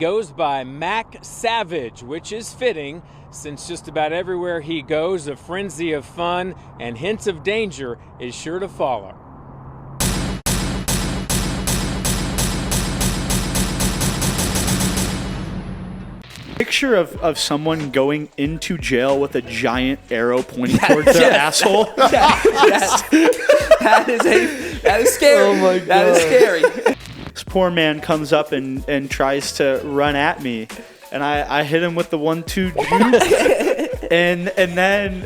Goes by Mac Savage, which is fitting since just about everywhere he goes, a frenzy of fun and hints of danger is sure to follow. Picture of someone going into jail with a giant arrow pointing towards their asshole. That is scary. Oh my God. That is scary. This poor man comes up and tries to run at me, and I hit him with the 1-2 juke, and then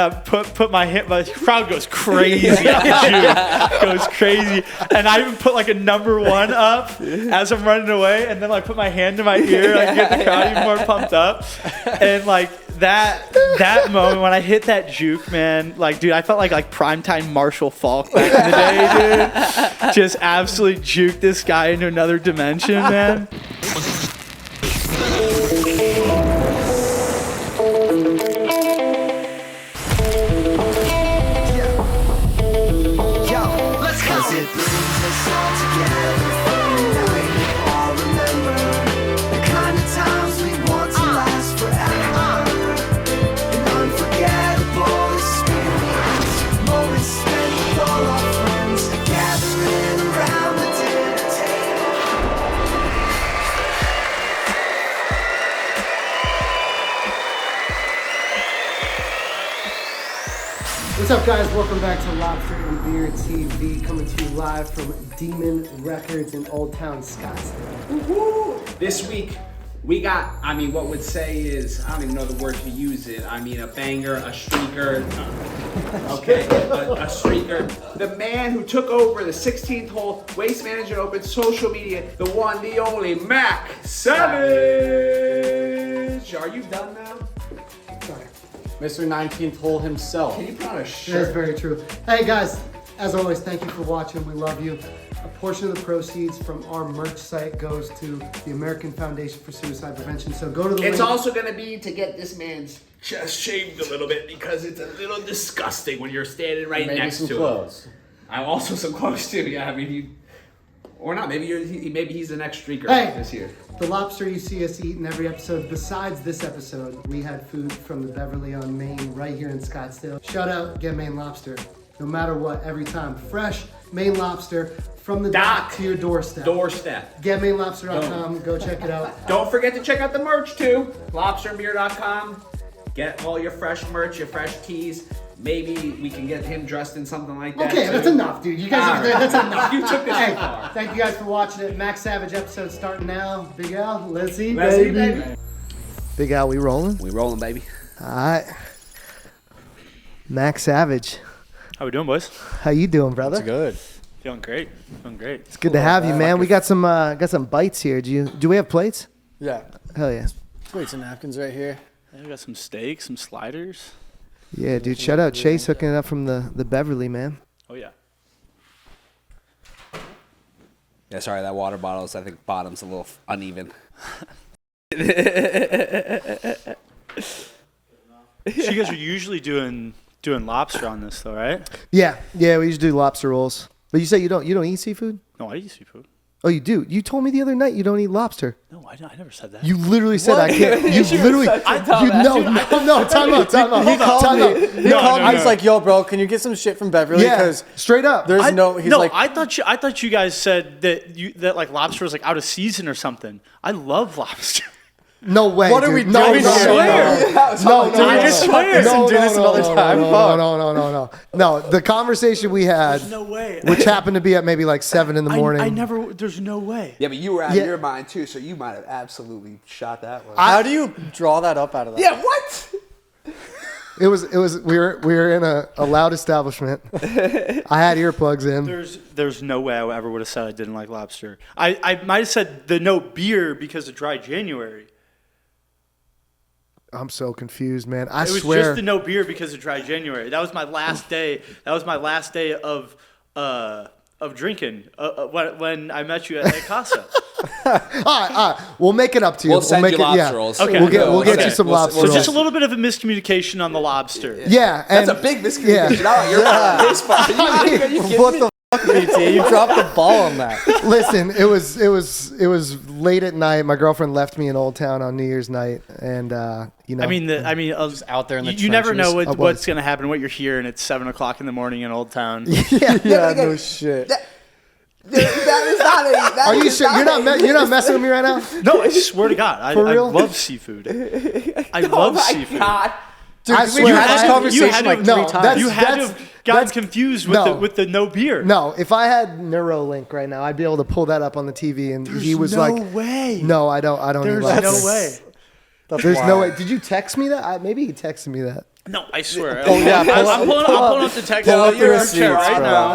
I put my hand. My crowd goes crazy. Goes crazy, and I even put like a number 1 up as I'm running away, and then I put my hand to my ear, like get the crowd even more pumped up, and like that moment when I hit that juke, man, like dude, I felt like primetime Marshall Falk back in the day, dude. Just absolutely juked this guy into another dimension, man. What's up, guys? Welcome back to Lobster and Beer TV, coming to you live from Demon Records in Old Town Scottsdale. Woo-hoo. This week, we got, what would say is, I don't even know the word to use it. A banger, a streaker. Okay, a streaker. The man who took over the 16th hole Waste Management Open social media, the one, the only, Mac Savage. Are you done now? Mr. 19th hole himself. Can you put on a shirt? That's very true. Hey guys, as always, thank you for watching. We love you. A portion of the proceeds from our merch site goes to the American Foundation for Suicide Prevention. So go to the It's link. also going to be to get this man's chest shaved a little bit because it's a little disgusting when you're standing right Maybe next some to clothes. him. I also some clothes too. Yeah, or not. Maybe he's the next streaker this year. The lobster you see us eat in every episode, besides this episode, we had food from the Beverly on Main right here in Scottsdale. Shout out, get Maine Lobster. No matter what, every time. Fresh Maine Lobster from the dock to your doorstep. GetMainLobster.com, go check it out. Don't forget to check out the merch too. LobsterandBeer.com. Get all your fresh merch, your fresh tees. Maybe we can get him dressed in something like that. Okay, too. that's enough, dude. You guys, that's enough. You took this Hey, far. thank you guys for watching it. Mac Savage episode starting now. Big Al, let's eat, Let's eat, baby. baby. Big Al, we rolling? We rolling, baby. All right. Mac Savage, How we doing, boys? how you doing, brother? Good. Feeling great. Feeling great. It's good to have you, man. We got some bites here. Do we have plates? Yeah. Hell yeah. Plates and napkins right here. Yeah, we got some steaks, some sliders. Yeah, dude. Shout out Chase hooking it up from the Beverly, man. Oh yeah. Yeah, sorry, that water bottle's, I think, bottom's a little uneven. So you guys are usually doing lobster on this, though, right? Yeah, we usually do lobster rolls. But you say you don't eat seafood? No, I eat seafood. Oh, you do. You told me the other night you don't eat lobster. No, I never said that. You literally said I can't. You literally. Time out. He called me. He called me. no. He's like, "Yo, bro, can you get some shit from Beverly?" Yeah, Because straight up. there's no. He's like, I thought you guys said that like lobster was like out of season or something. I love lobster. No way. What are dude. we No, doing no, here? No, we just swear and do this another time. No, the conversation we had, There's no way. which happened to be at maybe like 7 in the morning. I never. There's no way. Yeah, but you were out Yeah. of your mind too, so you might have absolutely shot that one. how do you draw that up out of that? Yeah, what? It was. We were in a loud establishment. I had earplugs in. There's no way I ever would have said I didn't like lobster. I might have said the no beer because of dry January. I'm so confused, man. It was swear. just the no beer because of dry January. That was my last day. That was my last day of drinking when I met you at Casa. All right. We'll make it up to you. We'll send make you it, lobster rolls. Okay. We'll get Okay. you some We'll- lobster So rolls. just a little bit of a miscommunication on the lobster. Yeah, That's and a big miscommunication. Not on your part, on his part. Are you kidding What me? the fuck, BT, you dropped the ball on that. Listen, it was late at night. My girlfriend left me in Old Town on New Year's night, and you know. Just out there in the you never know trenches. what's gonna happen. What you're hearing at 7:00 in the morning in Old Town. Yeah, no shit. That is not a. That Are you is sure you're not messing with me right now? No, I swear to God, I real? love seafood. I love seafood. God. Dude, I we swear, had this I- conversation you had to- like no, 3 times. that's- You had to have gotten confused with the no beer. No, if I had Neuralink right now, I'd be able to pull that up on the TV, and he was no like, way. "No, I don't eat There's lobster." no way. That's There's no wild. way. Did you text me that? Maybe he texted me that. No, I swear. Oh, yeah, I'm pulling up the text. pull up the You're on receipts, chair right bro. now.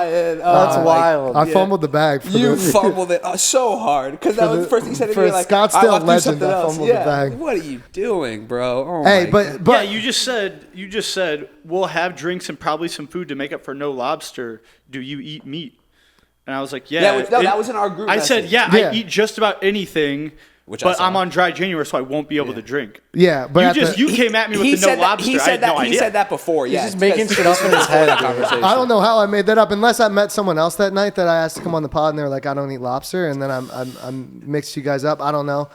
That's wild. I fumbled the bag. For You the, fumbled it so hard because that was the first thing you said to for me. a Like, Scottsdale I want to do legend, something I else. fumbled the Yeah. bag. What are you doing, bro? Oh hey, my but Yeah, you just said we'll have drinks and probably some food to make up for no lobster. Do you eat meat? And I was like, yeah. that was in our group I said, message. yeah, Yeah. I eat just about anything, Which I but saw. I'm on dry January, so I won't be able to drink. yeah, but You came at me with he the no said that, lobster. He I said had that. no idea. He said that before. Yeah, just making shit up in his head, dude. Conversation. I don't know how I made that up unless I met someone else that night that I asked to come on the pod and they were like, I don't eat lobster, and then I'm mixed you guys up. I don't know.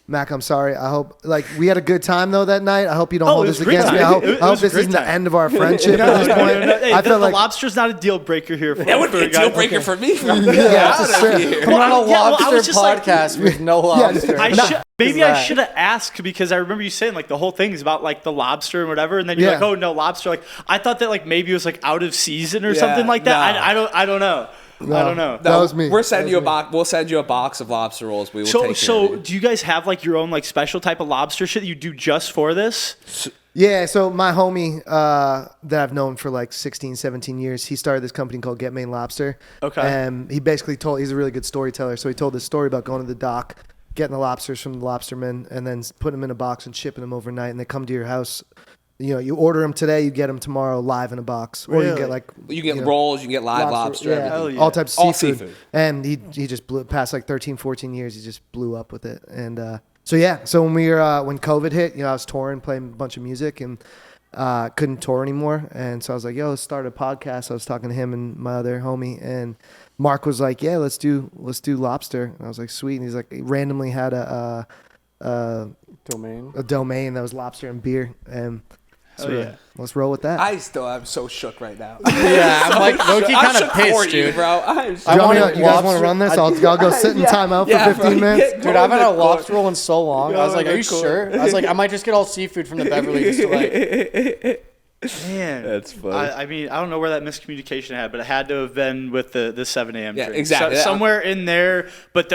Mac, I'm sorry. I hope we had a good time though that night. I hope you don't hold it this was a great against me. time. I It hope was a this great isn't the time. end of our friendship at this point. Hey, I felt the like lobster's not a deal breaker here. That would be a deal breaker for me. yeah, it's a straight- Come on a yeah, well, I lobster was just like- podcast with no lobster. Maybe I that? should have asked because I remember you saying like the whole thing is about like the lobster and whatever, and then you're Yeah. like, oh no lobster. Like I thought that like maybe it was like out of season or Yeah, something like that. no. I don't know. I don't know. That was me. We're sending That you a was me. box. We'll send you a box of lobster rolls. We will take care So of you. do you guys have like your own like special type of lobster shit that you do just for this? Yeah, so my homie that I've known for like 16, 17 years, he started this company called Get Maine Lobster. Okay. And he basically he's a really good storyteller. So he told this story about going to the dock, getting the lobsters from the lobstermen, and then putting them in a box and shipping them overnight. And they come to your house. You know, you order them today, you get them tomorrow live in a box. Or you Really? get like... You can get know, rolls. You can get live lobster. yeah, everything. Hell yeah. all types of All seafood. seafood. And he just blew past like 13, 14 years. He just blew up with it. And so yeah, so when when COVID hit, I was touring, playing a bunch of music, and couldn't tour anymore. And so I was like, yo, let's start a podcast. I was talking to him and my other homie, and Mark was like, yeah, let's do lobster. And I was like, sweet. And he's like, he randomly had a domain that was lobster and beer, and so yeah. let's roll with that. I still am so shook right now. Yeah, I'm like low-key kind of pissed, dude. bro. I'm I you wanted guys want lobster- to run this? I'll go sit in timeout Yeah, for 15 bro, minutes. get Dude, I've had a going. lobster roll in so long. I was like, Going are you to court. sure? I was like, I might just get all seafood from the Beverly just to like... Man, That's funny. I mean, I don't know where that miscommunication had, but it had to have been with the 7 a.m. Yeah, drink. exactly. Somewhere in there. But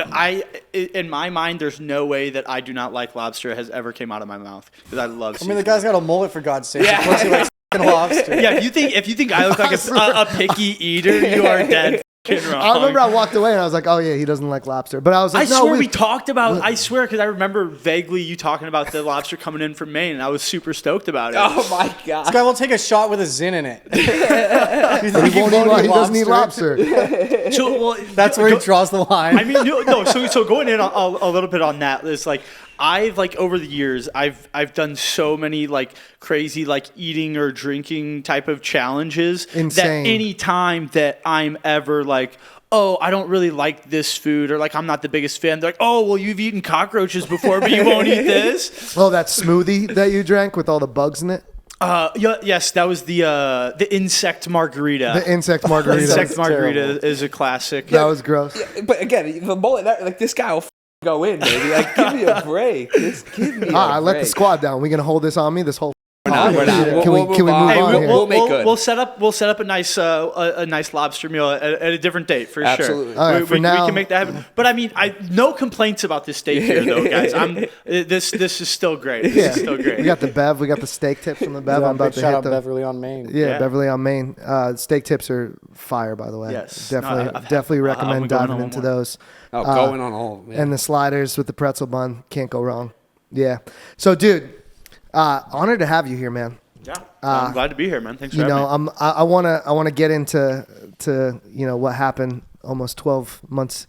in my mind, there's no way that I do not like lobster has ever came out of my mouth because I love. I mean, the guy's got a mullet for God's sake. Yeah. Of course he likes fucking lobster. Yeah, if you think I look like a picky eater, you are dead fucking wrong. I remember I walked away and I was like, oh yeah, he doesn't like lobster. But I was I like, no, swear we talked about. I swear because I remember vaguely you talking about the lobster coming in from Maine, and I was super stoked about it. Oh my This god. guy will take a shot with a Zin in it. he doesn't eat lobster. So, well, That's where he draws the line. I mean, no. So going in a little bit on that is like I've like over the years I've done so many like crazy like eating or drinking type of challenges Insane. that any time that I'm ever like, oh, I don't really like this food, or like I'm not the biggest fan. They're like, oh, well, you've eaten cockroaches before, but you won't eat this. Oh, that smoothie that you drank with all the bugs in it? Yes, that was the insect margarita. The insect margarita. Insect That's margarita terrible. is a classic. That was gross. But again, the mullet, like this guy will go in, baby. Like, give me a break. Just give me a I let the break. squad down. We gonna hold this on me this whole. We're not. Can we move on? Hey, here. We'll make good. We'll set up a nice lobster meal at a different date for Absolutely. sure. All right, we, for we now- can make that happen. But I mean, no complaints about the steak here, though, guys. This is still great. This is still great. We got the Bev. We got the steak tips from the Bev. I'm about to shout hit out the. Beverly on Maine. Yeah, Yeah. Beverly on Maine. Steak tips are fire, by the way. Yes. Definitely, No, I've had- definitely I'm recommend going on diving one into more. those. Oh, going on all. Yeah. And the sliders with the pretzel bun. Can't go wrong. Yeah. So, dude, honored to have you here, man. Yeah, I'm glad to be here, man. Thanks for You having know, me. I wanna get into what happened almost 12 months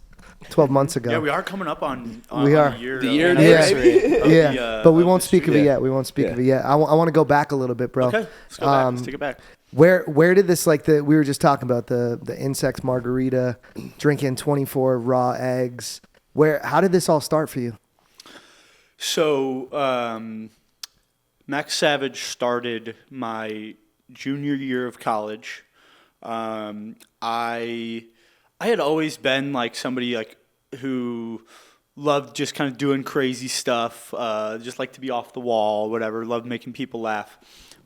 ago. Yeah, we are coming up on We are. a year. The year of- anniversary. of Yeah, the, but we of won't the speak of it street. yet. We won't speak of it yet. I want to go back a little bit, bro. Okay, let's go back. Let's take it back. Where did this, like, we were just talking about the insects margarita, drinking 24 raw eggs. How did this all start for you? So Max Savage started my junior year of college. I had always been like somebody like who loved just kind of doing crazy stuff, just like to be off the wall, whatever. Loved making people laugh.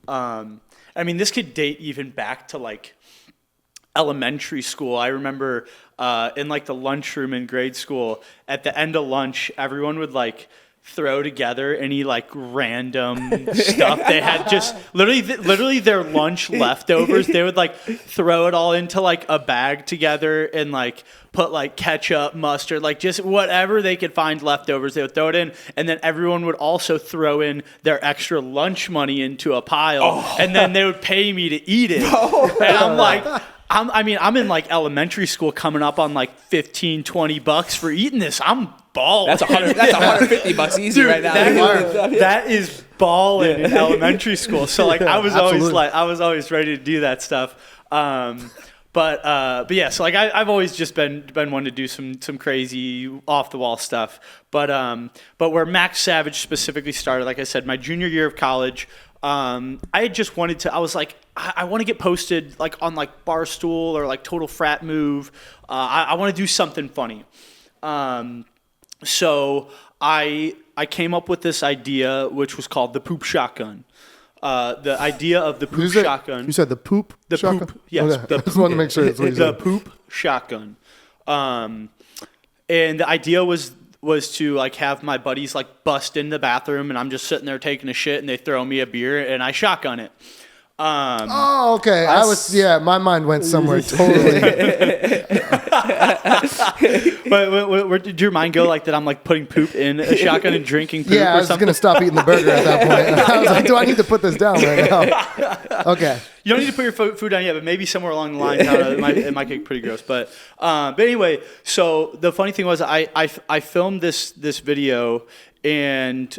I mean, this could date even back to like elementary school. I remember in like the lunchroom in grade school, at the end of lunch, everyone would like throw together any like random stuff they had, just literally their lunch leftovers. They would like throw it all into like a bag together and like put like ketchup, mustard, like just whatever they could find leftovers, they would throw it in, and then everyone would also throw in their extra lunch money into a pile, and then they would pay me to eat it. And I'm like, I'm in like elementary school coming up on like $15-$20 for eating this. I'm balling. That's $150 easy. Dude, right now. That is balling in elementary school. So like I was always ready to do that stuff. But yeah, so like I've always just been one to do some crazy off the wall stuff. But where Max Savage specifically started, like I said, my junior year of college, I had just wanted to. I was like, I want to get posted like on like Barstool or like Total Frat Move. I want to do something funny. So I came up with this idea, which was called the poop shotgun. The idea of the poop shotgun. You said the poop shotgun? Poop, yes. Okay. I just wanted to make sure it's what you said. The poop shotgun. And the idea was to like have my buddies like bust in the bathroom, and I'm just sitting there taking a shit, and they throw me a beer, and I shotgun it. Okay. My mind went somewhere totally. But where did your mind go? Like that I'm like putting poop in a shotgun and drinking poop or something? I was going to stop eating the burger at that point. I was like, do I need to put this down right now? Okay. You don't need to put your food down yet, but maybe somewhere along the line, it might get pretty gross. But anyway, so the funny thing was I filmed this video, and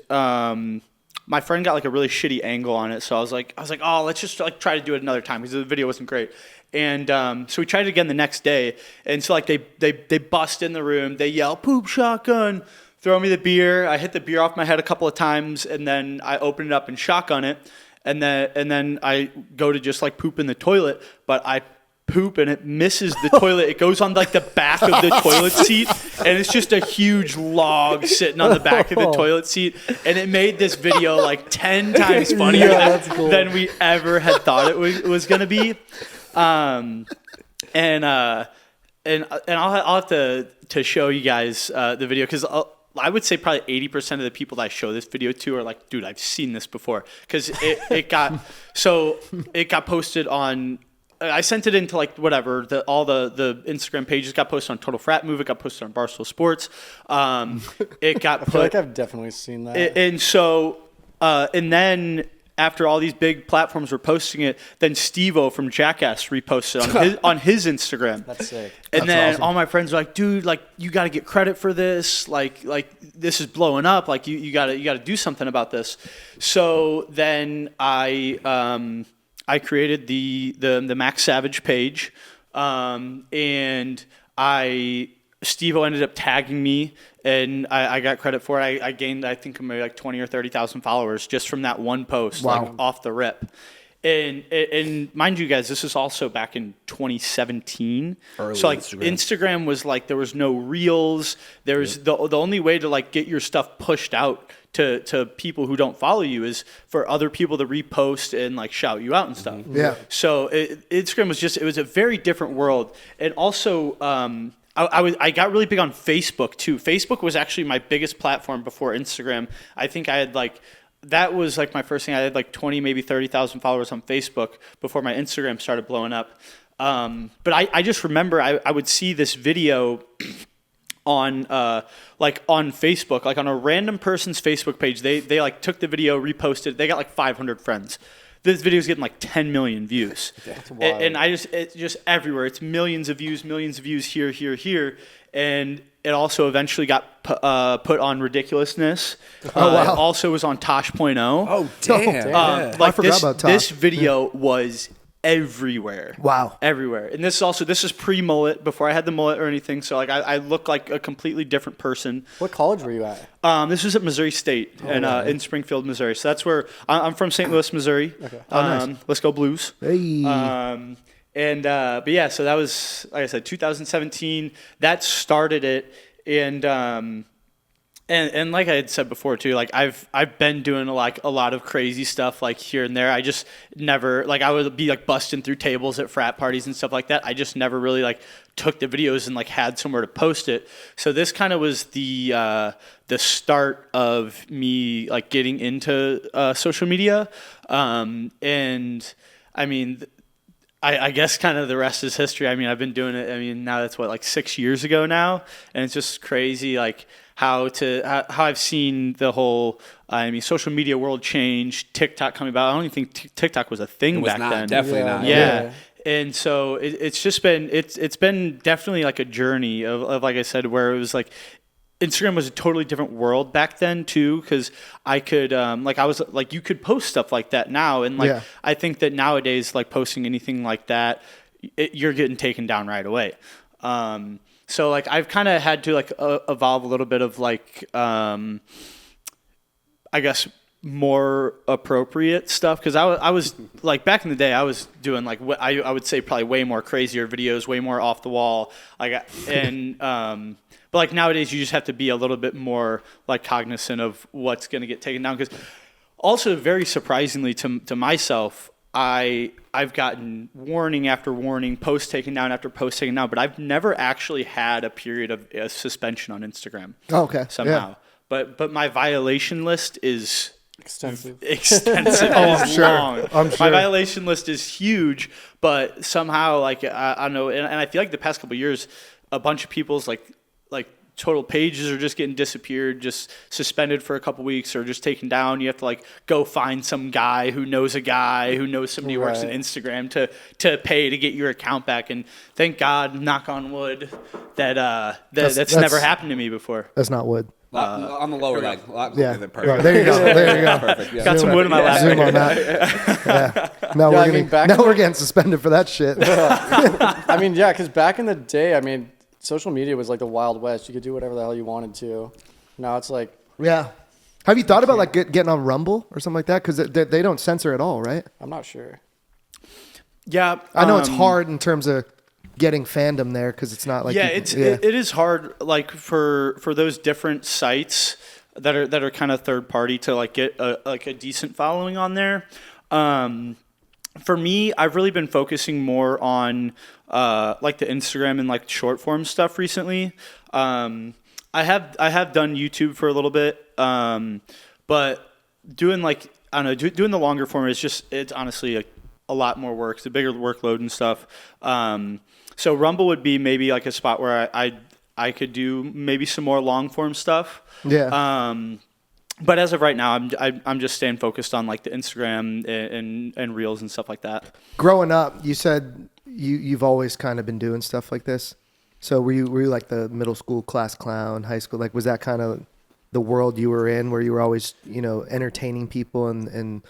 my friend got like a really shitty angle on it. So I was like, oh, let's just like try to do it another time because the video wasn't great. And so we tried it again the next day. And so like they bust in the room, they yell, "Poop shotgun," throw me the beer. I hit the beer off my head a couple of times, and then I open it up and shotgun it. And then I go to just like poop in the toilet, but I poop and it misses the toilet. It goes on like the back of the toilet seat, and it's just a huge log sitting on the back of the toilet seat. And it made this video like 10 times funnier than we ever had thought it was going to be. And I'll have to show you guys the video, because I would say probably 80% of the people that I show this video to are like, dude, I've seen this before. Because it got posted on. I sent it into like whatever all the Instagram pages got posted on Total Frat Move. It got posted on Barstool Sports. It got I feel like I've definitely seen that. And so and then after all these big platforms were posting it, then Steve-O from Jackass reposted on his Instagram. That's sick. And then awesome. All my friends were like, dude, like you got to get credit for this. Like this is blowing up. Like you got to do something about this. So then I created the Max Savage page, and Steve-O ended up tagging me, and I got credit for it. I gained, I think, maybe like 20 or 30,000 followers just from that one post, like off the rip. And mind you guys, this is also back in 2017. Early so like Instagram was like, there was no reels. There's the only way to like get your stuff pushed out to people who don't follow you is for other people to repost and like shout you out and stuff. Yeah. So Instagram was it was a very different world. And also, I got really big on Facebook too. Facebook was actually my biggest platform before Instagram. I think I had like, that was like my first thing. I had like 20, maybe 30,000 followers on Facebook before my Instagram started blowing up. But I just remember I would see this video on Facebook, like on a random person's Facebook page. They like took the video, reposted it. They got like 500 friends. This video is getting like 10 million views. That's wild. And it's just everywhere. It's millions of views here. And it also eventually got put on Ridiculousness. Wow. It also was on Tosh.0. Oh, damn. I forgot about Tosh. This video was everywhere. Wow. Everywhere. And this is pre-mullet, before I had the mullet or anything. So like I look like a completely different person. What college were you at? This was at Missouri State in Springfield, Missouri. So that's where I'm from, St. Louis, Missouri. Okay. Nice. Let's go Blues. Hey. But yeah, so that was, like I said, 2017. That started it, and like I had said before too, like I've been doing a lot of crazy stuff like here and there. I just never, like, I would be like busting through tables at frat parties and stuff like that. I just never really like took the videos and like had somewhere to post it. So this kind of was the start of me like getting into social media, and I mean. I guess kind of the rest is history. I mean, I've been doing it. I mean, now that's like 6 years ago now, and it's just crazy, like how I've seen the whole social media world change. TikTok coming about. I don't even think TikTok was a thing back then. Definitely not. Yeah. And so it's just been it's been definitely like a journey of like I said, where it was like. Instagram was a totally different world back then too, because I could you could post stuff like that now, and like I think that nowadays, like posting anything like that, you're getting taken down right away. So like I've kind of had to like evolve a little bit of like I guess more appropriate stuff, because I was like back in the day I was doing like I would say probably way more crazier videos, way more off the wall, but like nowadays you just have to be a little bit more like cognizant of what's going to get taken down, because also very surprisingly to myself, I've gotten warning after warning, post taken down after post taken down, but I've never actually had a period of suspension on Instagram. Oh, okay. Somehow. Yeah. But my violation list is Extensive. I'm sure. My violation list is huge, but somehow like I don't know, and I feel like the past couple of years a bunch of people's like total pages are just getting disappeared, just suspended for a couple weeks, or just taken down. You have to like go find some guy who knows a guy who knows somebody who works on Instagram to pay to get your account back. And thank God, knock on wood, that's never happened to me before. That's not wood. On the lower leg. Yeah. Perfect. Right, there you go. There you go. Perfect. Yeah. Got some wood in my lap. Zoom on that. Yeah. Now we're getting suspended for that shit. I mean, yeah, because back in the day, I mean, social media was like the Wild West. You could do whatever the hell you wanted to. Now it's like... Yeah. Have you thought about like getting on Rumble or something like that? Because they don't censor at all, right? I'm not sure. Yeah. I know it's hard in terms of getting fandom there, because it's not like... it is hard, like for those different sites that are kind of third party to like get a decent following on there. For me, I've really been focusing more on like the Instagram and like short form stuff recently. I have done YouTube for a little bit, but doing like I don't know, doing the longer form it's honestly a lot more work. It's a bigger workload and stuff. So Rumble would be maybe like a spot where I could do maybe some more long form stuff. Yeah. But as of right now, I'm just staying focused on like the Instagram and Reels and stuff like that. Growing up, you said you've always kind of been doing stuff like this. So were you like the middle school class clown, high school? Like, was that kind of the world you were in, where you were always, entertaining people and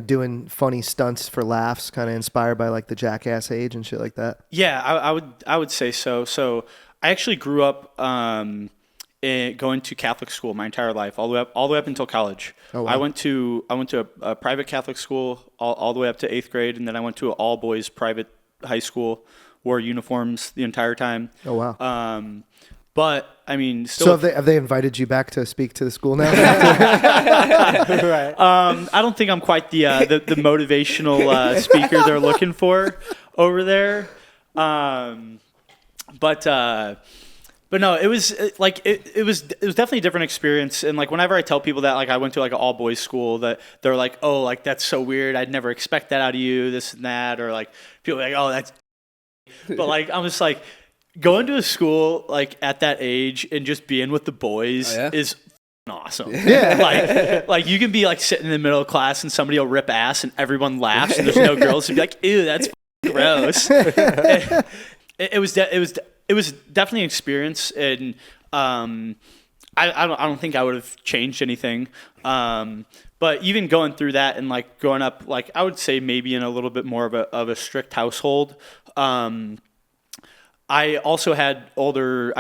doing funny stunts for laughs, kind of inspired by like the Jackass age and shit like that? Yeah, I would say so. So I actually grew up going to Catholic school my entire life, all the way up until college. Oh, wow. I went to a private Catholic school all the way up to 8th grade, and then I went to an all boys private high school. Wore uniforms the entire time. Oh wow. But I mean, still. So have they invited you back to speak to the school now? Right. I don't think I'm quite the motivational speaker they're looking for over there. But no, it was like it was definitely a different experience. And like whenever I tell people that like I went to like an all boys school, that they're like, oh, like that's so weird. I'd never expect that out of you, this and that, or like people are like, oh, that's. But like I'm just like going to a school like at that age and just being with the boys is awesome. Yeah. like you can be like sitting in the middle of class and somebody will rip ass and everyone laughs and there's no girls and be like, ew, that's gross. It was definitely an experience, and I I don't think I would have changed anything. But even going through that and like growing up, like I would say maybe in a little bit more of a strict household. I also had older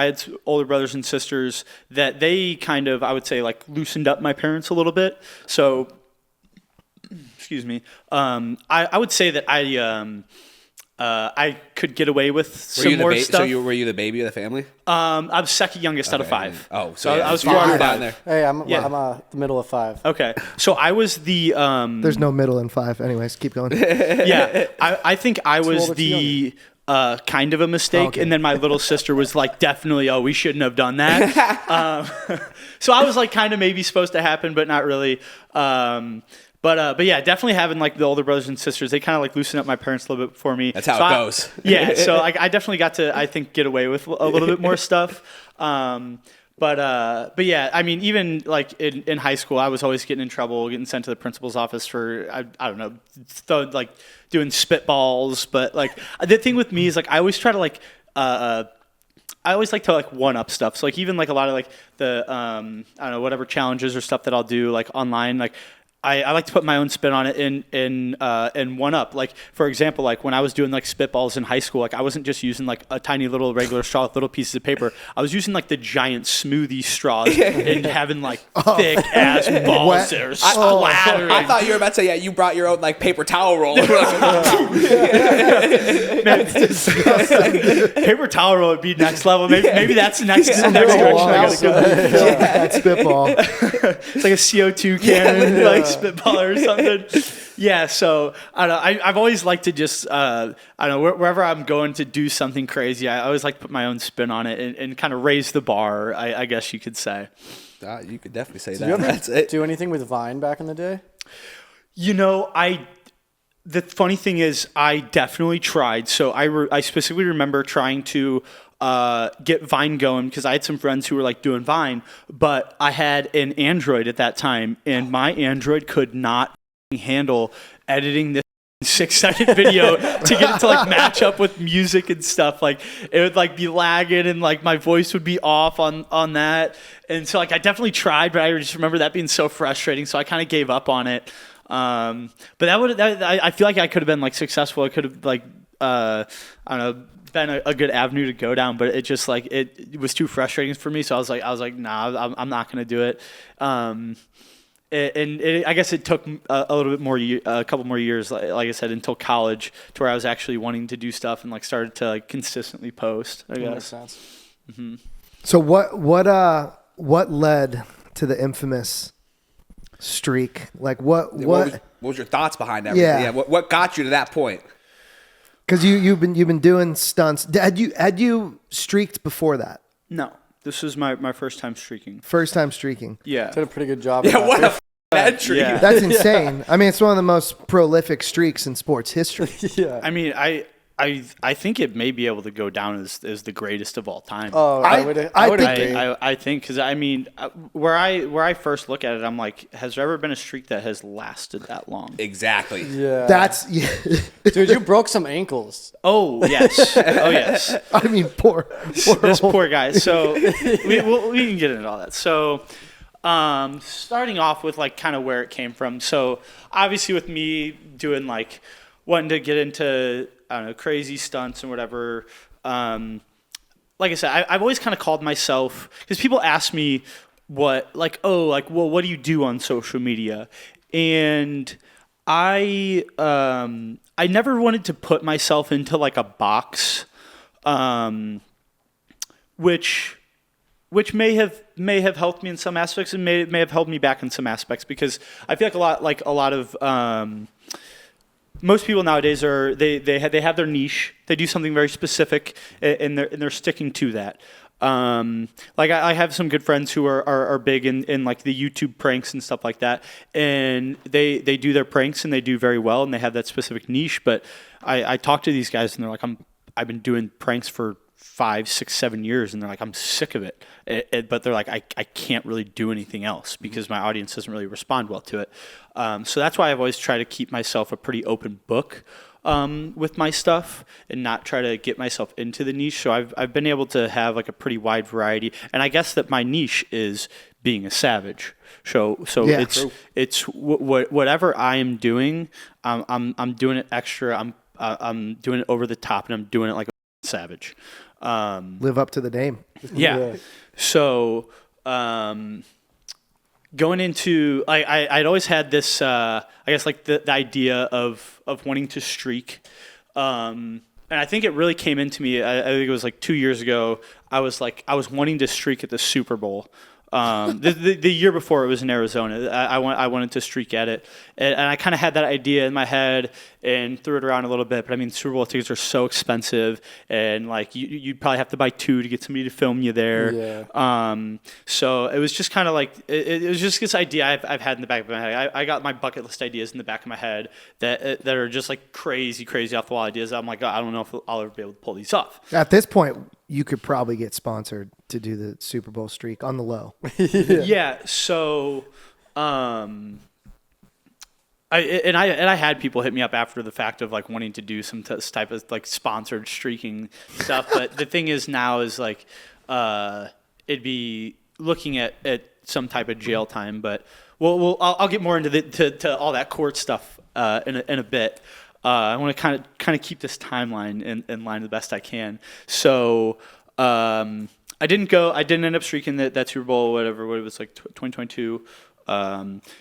brothers and sisters that they kind of, I would say, like loosened up my parents a little bit. So, excuse me. I would say that I could get away with some more stuff. So were you the baby of the family? I was second youngest out of 5. Oh, so I was you were far down there. Hey, I'm the middle of 5. Okay, so I was the. There's no middle in 5. Anyways, keep going. Yeah, I think I was the. Kind of a mistake, Okay. and then my little sister was like, definitely, we shouldn't have done that. So I was like, kind of maybe supposed to happen, but not really. But yeah, definitely having like the older brothers and sisters, they kind of like loosened up my parents a little bit for me. That's how it goes. Yeah, so like I definitely got to, I think, get away with a little bit more stuff. But yeah, I mean, even like in high school, I was always getting in trouble, getting sent to the principal's office for I don't know, like doing spitballs. But like the thing with me is like I always try to like I always like to like one up stuff. So like even like a lot of like the I don't know, whatever challenges or stuff that I'll do like online, like I like to put my own spin on it and one up. Like for example, like when I was doing like spitballs in high school, like I wasn't just using like a tiny little regular straw with little pieces of paper. I was using like the giant smoothie straws and having like thick ass balls that are splattering. I thought you were about to say, you brought your own like paper towel roll. Man, it's disgusting. Paper towel roll would be next level. Maybe that's the next direction I gotta go. That spitball. It's like a CO2 cannon, like spitball or something. Yeah, so I don't know. I've always liked to just I don't know, wherever I'm going to do something crazy, I always like to put my own spin on it and kind of raise the bar. I guess you could say. You could definitely say that. Did you ever That's it. do anything with Vine back in the day? You know, the funny thing is, I definitely tried. So I specifically remember trying to get Vine going because I had some friends who were like doing Vine, but I had an Android at that time, and my Android could not handle editing this 6-second video to get it to like match up with music and stuff. Like it would like be lagging and like my voice would be off on that. And so like I definitely tried, but I just remember that being so frustrating. So I kind of gave up on it. But I feel like I could have been like successful. It could have like I don't know, been a good avenue to go down, but it just like it was too frustrating for me. So I was like, nah, I'm not gonna do it. I guess it took a little bit more, a couple more years, like I said, until college, to where I was actually wanting to do stuff and like started to like consistently post. I guess. That makes sense. Mm-hmm. So what led to the infamous streak? Like what was your thoughts behind everything? Yeah. What got you to that point? Because you've been doing stunts. Had you streaked before that? No, this was my first time streaking. First time streaking. Yeah. Did a pretty good job. Yeah, at what that. a entry. Yeah. That's insane. I mean, it's one of the most prolific streaks in sports history. Yeah. I mean, I think it may be able to go down as the greatest of all time. Oh, I would agree. I think because I mean, where I first look at it, I'm like, has there ever been a streak that has lasted that long? Exactly. Yeah. Dude, you broke some ankles. Oh yes. Oh yes. I mean, poor This poor guy. So we can get into all that. So starting off with like kind of where it came from. So obviously with me doing like wanting to get into, I don't know, crazy stunts and whatever. Like I said, I've always kind of called myself, because people ask me what do you do on social media? And I never wanted to put myself into like a box, which may have helped me in some aspects and may have held me back in some aspects, because I feel like a lot of most people nowadays they have their niche. They do something very specific, and they're sticking to that. Like I have some good friends who are big in like the YouTube pranks and stuff like that, and they do their pranks and they do very well, and they have that specific niche. But I talk to these guys and they're like, I've been doing pranks for 5, 6, 7 years, and they're like, I'm sick of it. But they're like, I can't really do anything else because my audience doesn't really respond well to it. So that's why I've always tried to keep myself a pretty open book. with my stuff and not try to get myself into the niche. So I've been able to have like a pretty wide variety, and I guess that my niche is being a savage. So Yeah. it's whatever I am doing, I'm doing it extra. I'm doing it over the top, and I'm doing it like a savage. Live up to the name. Yeah. So going into, I'd always had this, I guess like the idea of wanting to streak. And I think it really came into me, I think it was like 2 years ago. I was wanting to streak at the Super Bowl. The year before, it was in Arizona. I wanted to streak at it, and I kind of had that idea in my head and threw it around a little bit. But I mean, Super Bowl tickets are so expensive, and like you'd probably have to buy 2 to get somebody to film you there. Yeah. So it was just kind of like it was just this idea I've had in the back of my head. I got my bucket list ideas in the back of my head that are just like crazy off the wall ideas. I'm like, I don't know if I'll ever be able to pull these off. At this point, you could probably get sponsored to do the Super Bowl streak on the low. Yeah. So, I had people hit me up after the fact of like wanting to do some type of like sponsored streaking stuff. But the thing is now is like, it'd be looking at some type of jail time. But I'll get more into to all that court stuff in a bit. I want to kind of keep this timeline in line the best I can. So I didn't end up streaking that Super Bowl, whatever, what it was like 2022.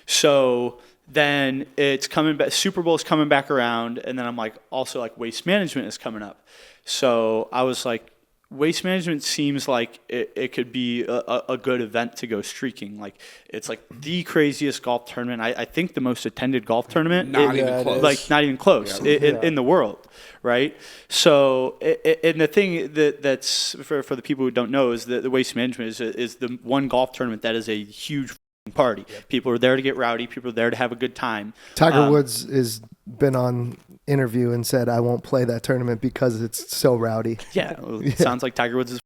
So then it's coming back. Super Bowl is coming back around, and then I'm like, also like waste management is coming up. So I was like, waste management seems like it could be a good event to go streaking. Like it's like the craziest golf tournament. I think the most attended golf tournament. Not even close. Like not even close in the world, right? So and the thing that's for the people who don't know is that the waste management is the one golf tournament that is a huge party. People are there to get rowdy. People are there to have a good time. Tiger Woods has been on interview and said, I won't play that tournament because it's so rowdy. Yeah, well, it sounds like Tiger Woods is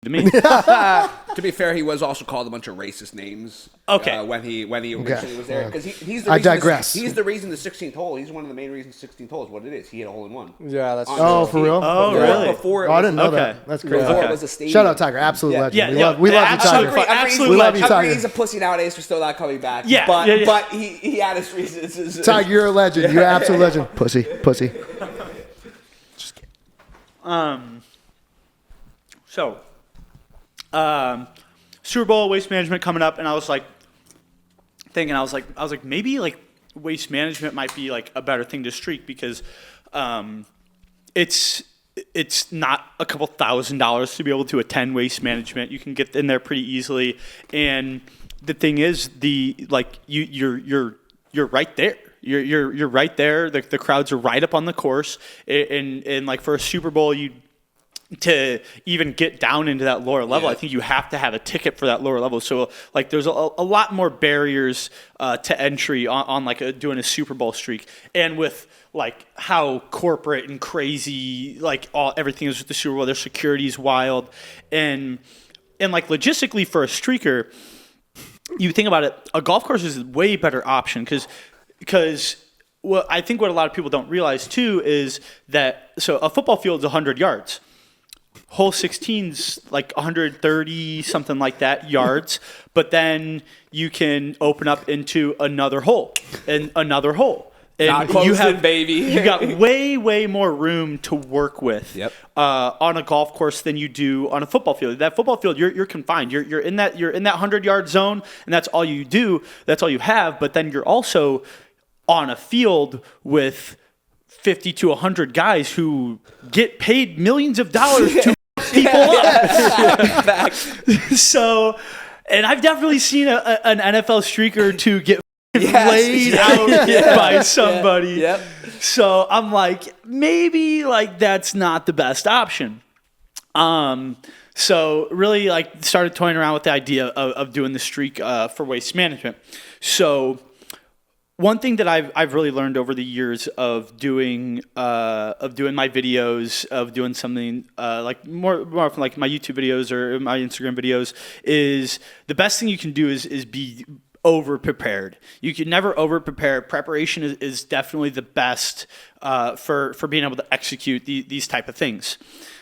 to me. To be fair, he was also called a bunch of racist names. Okay. When he originally was there, because he's the I reason digress. He's the reason the 16th hole. He's one of the main reasons 16th hole is what it is. He had a hole in one. Yeah, that's Oh, for real? Oh, really? Before it Oh, I was, didn't know Okay. that. That's crazy. before Okay. it was a stadium. Shout out Tiger, absolute legend. Yeah, we love you, absolute Tiger. absolute We love you, legend. Tiger. He's a pussy nowadays for still not coming back. Yeah, but yeah. but he had his reasons. Tiger, you're a legend. You're an absolute legend. Pussy. So, Super Bowl waste management coming up, and I was like thinking, I was like maybe like waste management might be like a better thing to streak because it's not a couple $1,000s to be able to attend waste management. You can get in there pretty easily, and the thing is, you're right there. You're right there. The crowds are right up on the course, and like for a Super Bowl, to even get down into that lower level, I think you have to have a ticket for that lower level. So like there's a lot more barriers to entry on like doing a Super Bowl streak. And with like how corporate and crazy like everything is with the Super Bowl, their security is wild. And like logistically for a streaker, you think about it, a golf course is a way better option because well, I think what a lot of people don't realize too is that so a football field is 100 yards. Hole 16's like 130 something like that yards, but then you can open up into another hole and another hole. And Not closing, baby. You got way more room to work with on a golf course than you do on a football field. That football field, you're confined. You're in that 100-yard zone, and that's all you do. That's all you have. But then you're also on a field with 50 to 100 guys who get paid millions of dollars to people up. So, and I've definitely seen an NFL streaker to get laid out by somebody. Yep. So I'm like, maybe like that's not the best option. So really like started toying around with the idea of doing the streak for waste management. So one thing that I've really learned over the years of doing my videos, of doing something like more often like my YouTube videos or my Instagram videos, is the best thing you can do is be over prepared. You can never over prepare. Preparation is definitely the best for being able to execute these type of things.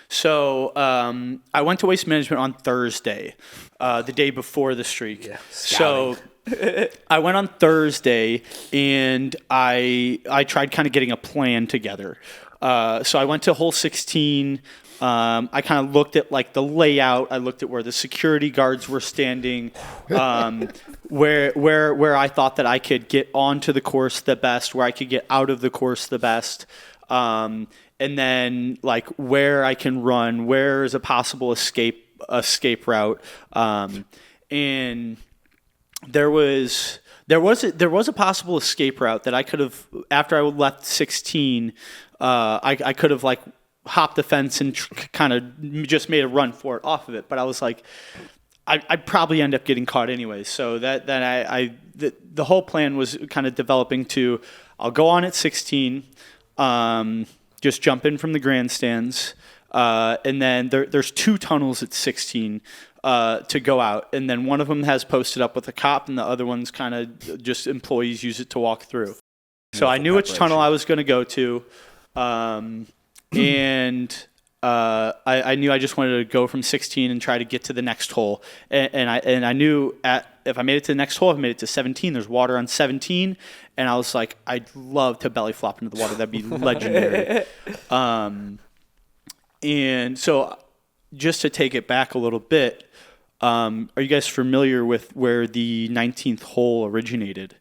So I went to Waste Management on Thursday, the day before the streak. Yeah, so I went on Thursday and I tried kind of getting a plan together. So I went to hole 16. I kind of looked at like the layout. I looked at where the security guards were standing, where I thought that I could get onto the course the best, where I could get out of the course the best, and then like where I can run, where is a possible escape route, and there was a possible escape route that I could have after I left 16. I could have like hopped the fence and kind of just made a run for it off of it, but I was like, I'd probably end up getting caught anyways. So the whole plan was kind of developing to, I'll go on at 16, just jump in from the grandstands, and then there's 2 tunnels at 16 to go out, and then one of them has posted up with a cop, and the other one's kind of just employees use it to walk through. So I knew which tunnel I was going to go to. And I knew I just wanted to go from 16 and try to get to the next hole. And I knew if I made it to the next hole, if I made it to 17, there's water on 17. And I was like, I'd love to belly flop into the water. That'd be legendary. And so just to take it back a little bit, are you guys familiar with where the 19th hole originated?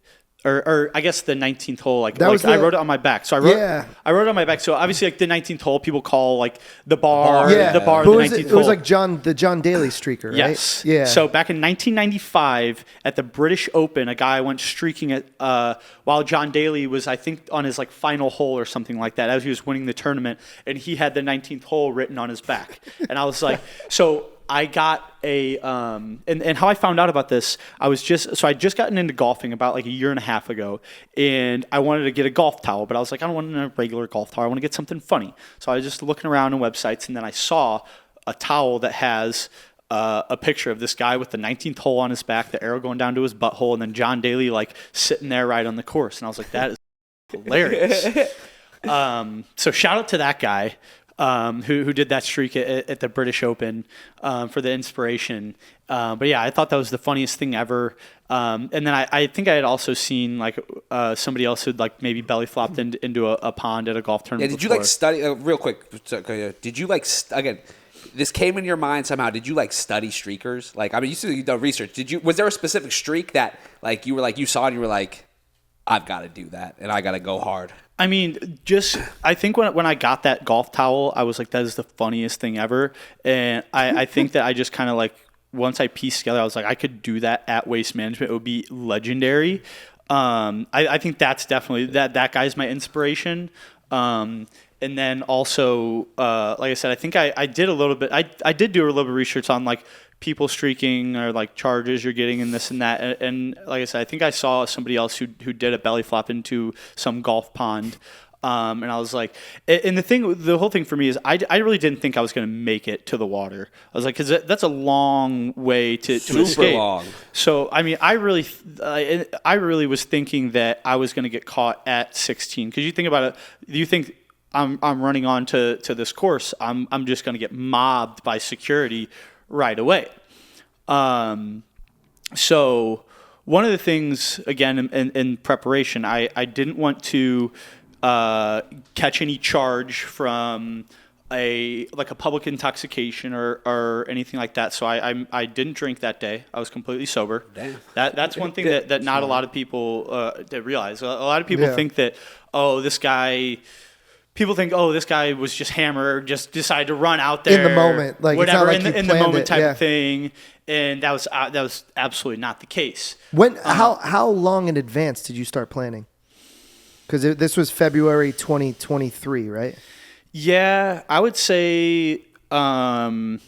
Or I guess the 19th hole, I wrote it on my back. So I wrote it on my back. So obviously, like the 19th hole, people call like the bar, the 19th hole. It was like the John Daly streaker, right? Yes. Yeah. So back in 1995 at the British Open, a guy went streaking it while John Daly was, I think, on his like final hole or something like that, as he was winning the tournament, and he had the 19th hole written on his back. And I was like, so I got and how I found out about this, I just gotten into golfing about like a year and a half ago, and I wanted to get a golf towel, but I was like, I don't want a regular golf towel. I want to get something funny. So I was just looking around on websites, and then I saw a towel that has a picture of this guy with the 19th hole on his back, the arrow going down to his butthole, and then John Daly like sitting there right on the course. And I was like, that is hilarious. So shout out to that guy. Who did that streak at the British Open for the inspiration. But yeah, I thought that was the funniest thing ever. And then I think I had also seen like somebody else who'd like maybe belly flopped into a pond at a golf tournament. Yeah, did before. you like study real quick? Did you like again? This came in your mind somehow. Did you like study streakers? Like, I mean, you done research. Was there a specific streak that like you were like you saw and you were like, I've got to do that and I got to go hard? I mean, I think when I got that golf towel, I was like, that is the funniest thing ever. And I think that I just kind of like, once I pieced together, I was like, I could do that at Waste Management. It would be legendary. I think that's definitely, that guy's my inspiration. And then also, like I said, I think I did a little bit, I did do a little bit of research on like people streaking or like charges you're getting and this and that. And like I said, I think I saw somebody else who did a belly flop into some golf pond. And I was like, and the whole thing for me is I really didn't think I was going to make it to the water. I was like, because that's a long way to Super escape. long. So, I mean, I really was thinking that I was going to get caught at 16. Because you think about it, you think I'm running on to this course, I'm just going to get mobbed by security right away. So one of the things, again, in preparation, I didn't want to catch any charge from a public intoxication or anything like that. So I didn't drink that day. I was completely sober. Damn. That's one thing that not a lot of people realize. A lot of people think that, people think, this guy was just hammered, just decided to run out there in the moment, like whatever, it's not like in the moment type yeah. of thing, and that was absolutely not the case. How long in advance did you start planning? Because this was February 2023, right? Yeah, I would say. I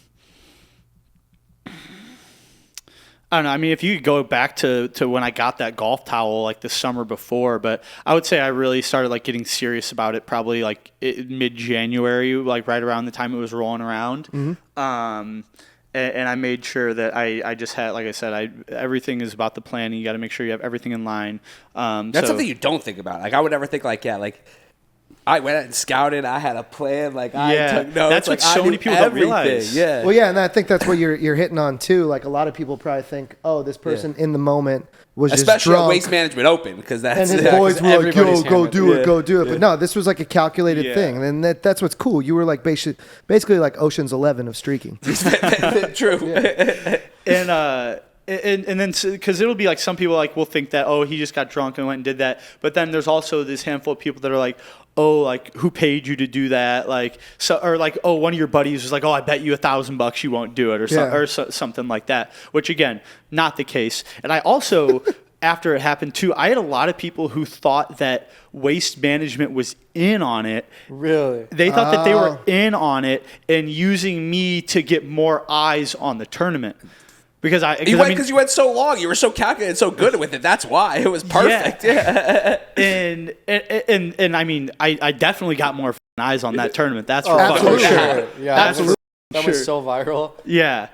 don't know. I mean, if you could go back to when I got that golf towel like the summer before, but I would say I really started like getting serious about it probably like mid-January, like right around the time it was rolling around. Mm-hmm. and I made sure that I just had, like I said, everything is about the planning. You got to make sure you have everything in line. That's something you don't think about. Like I would never think like, I went out and scouted. I had a plan. Like I took notes. That's what so many people don't realize. Yeah. Well, yeah, and I think that's what you're hitting on too. Like a lot of people probably think, oh, this person in the moment was especially just drunk. at Waste Management Open, because that's And his boys were like, everybody's yo, go hammered. do it, go do it. But no, this was like a calculated Yeah. thing. And that's what's cool. You were like basically like Ocean's 11 of streaking. True. And then because it'll be like some people like will think that, oh, he just got drunk and went and did that. But then there's also this handful of people that are like, oh, like who paid you to do that? Like so, or like, oh, one of your buddies was like, oh, I bet you $1,000 you won't do it, or something like that. Which again, not the case. And I also, after it happened too, I had a lot of people who thought that Waste Management was in on it. Really? They thought that they were in on it and using me to get more eyes on the tournament. Because you went so long, you were so calculated, so good with it. That's why it was perfect. Yeah. and I mean, I definitely got more eyes on that tournament. That's for absolutely. fucking Sure. sure. Yeah, Absolutely. that was so viral. Yeah.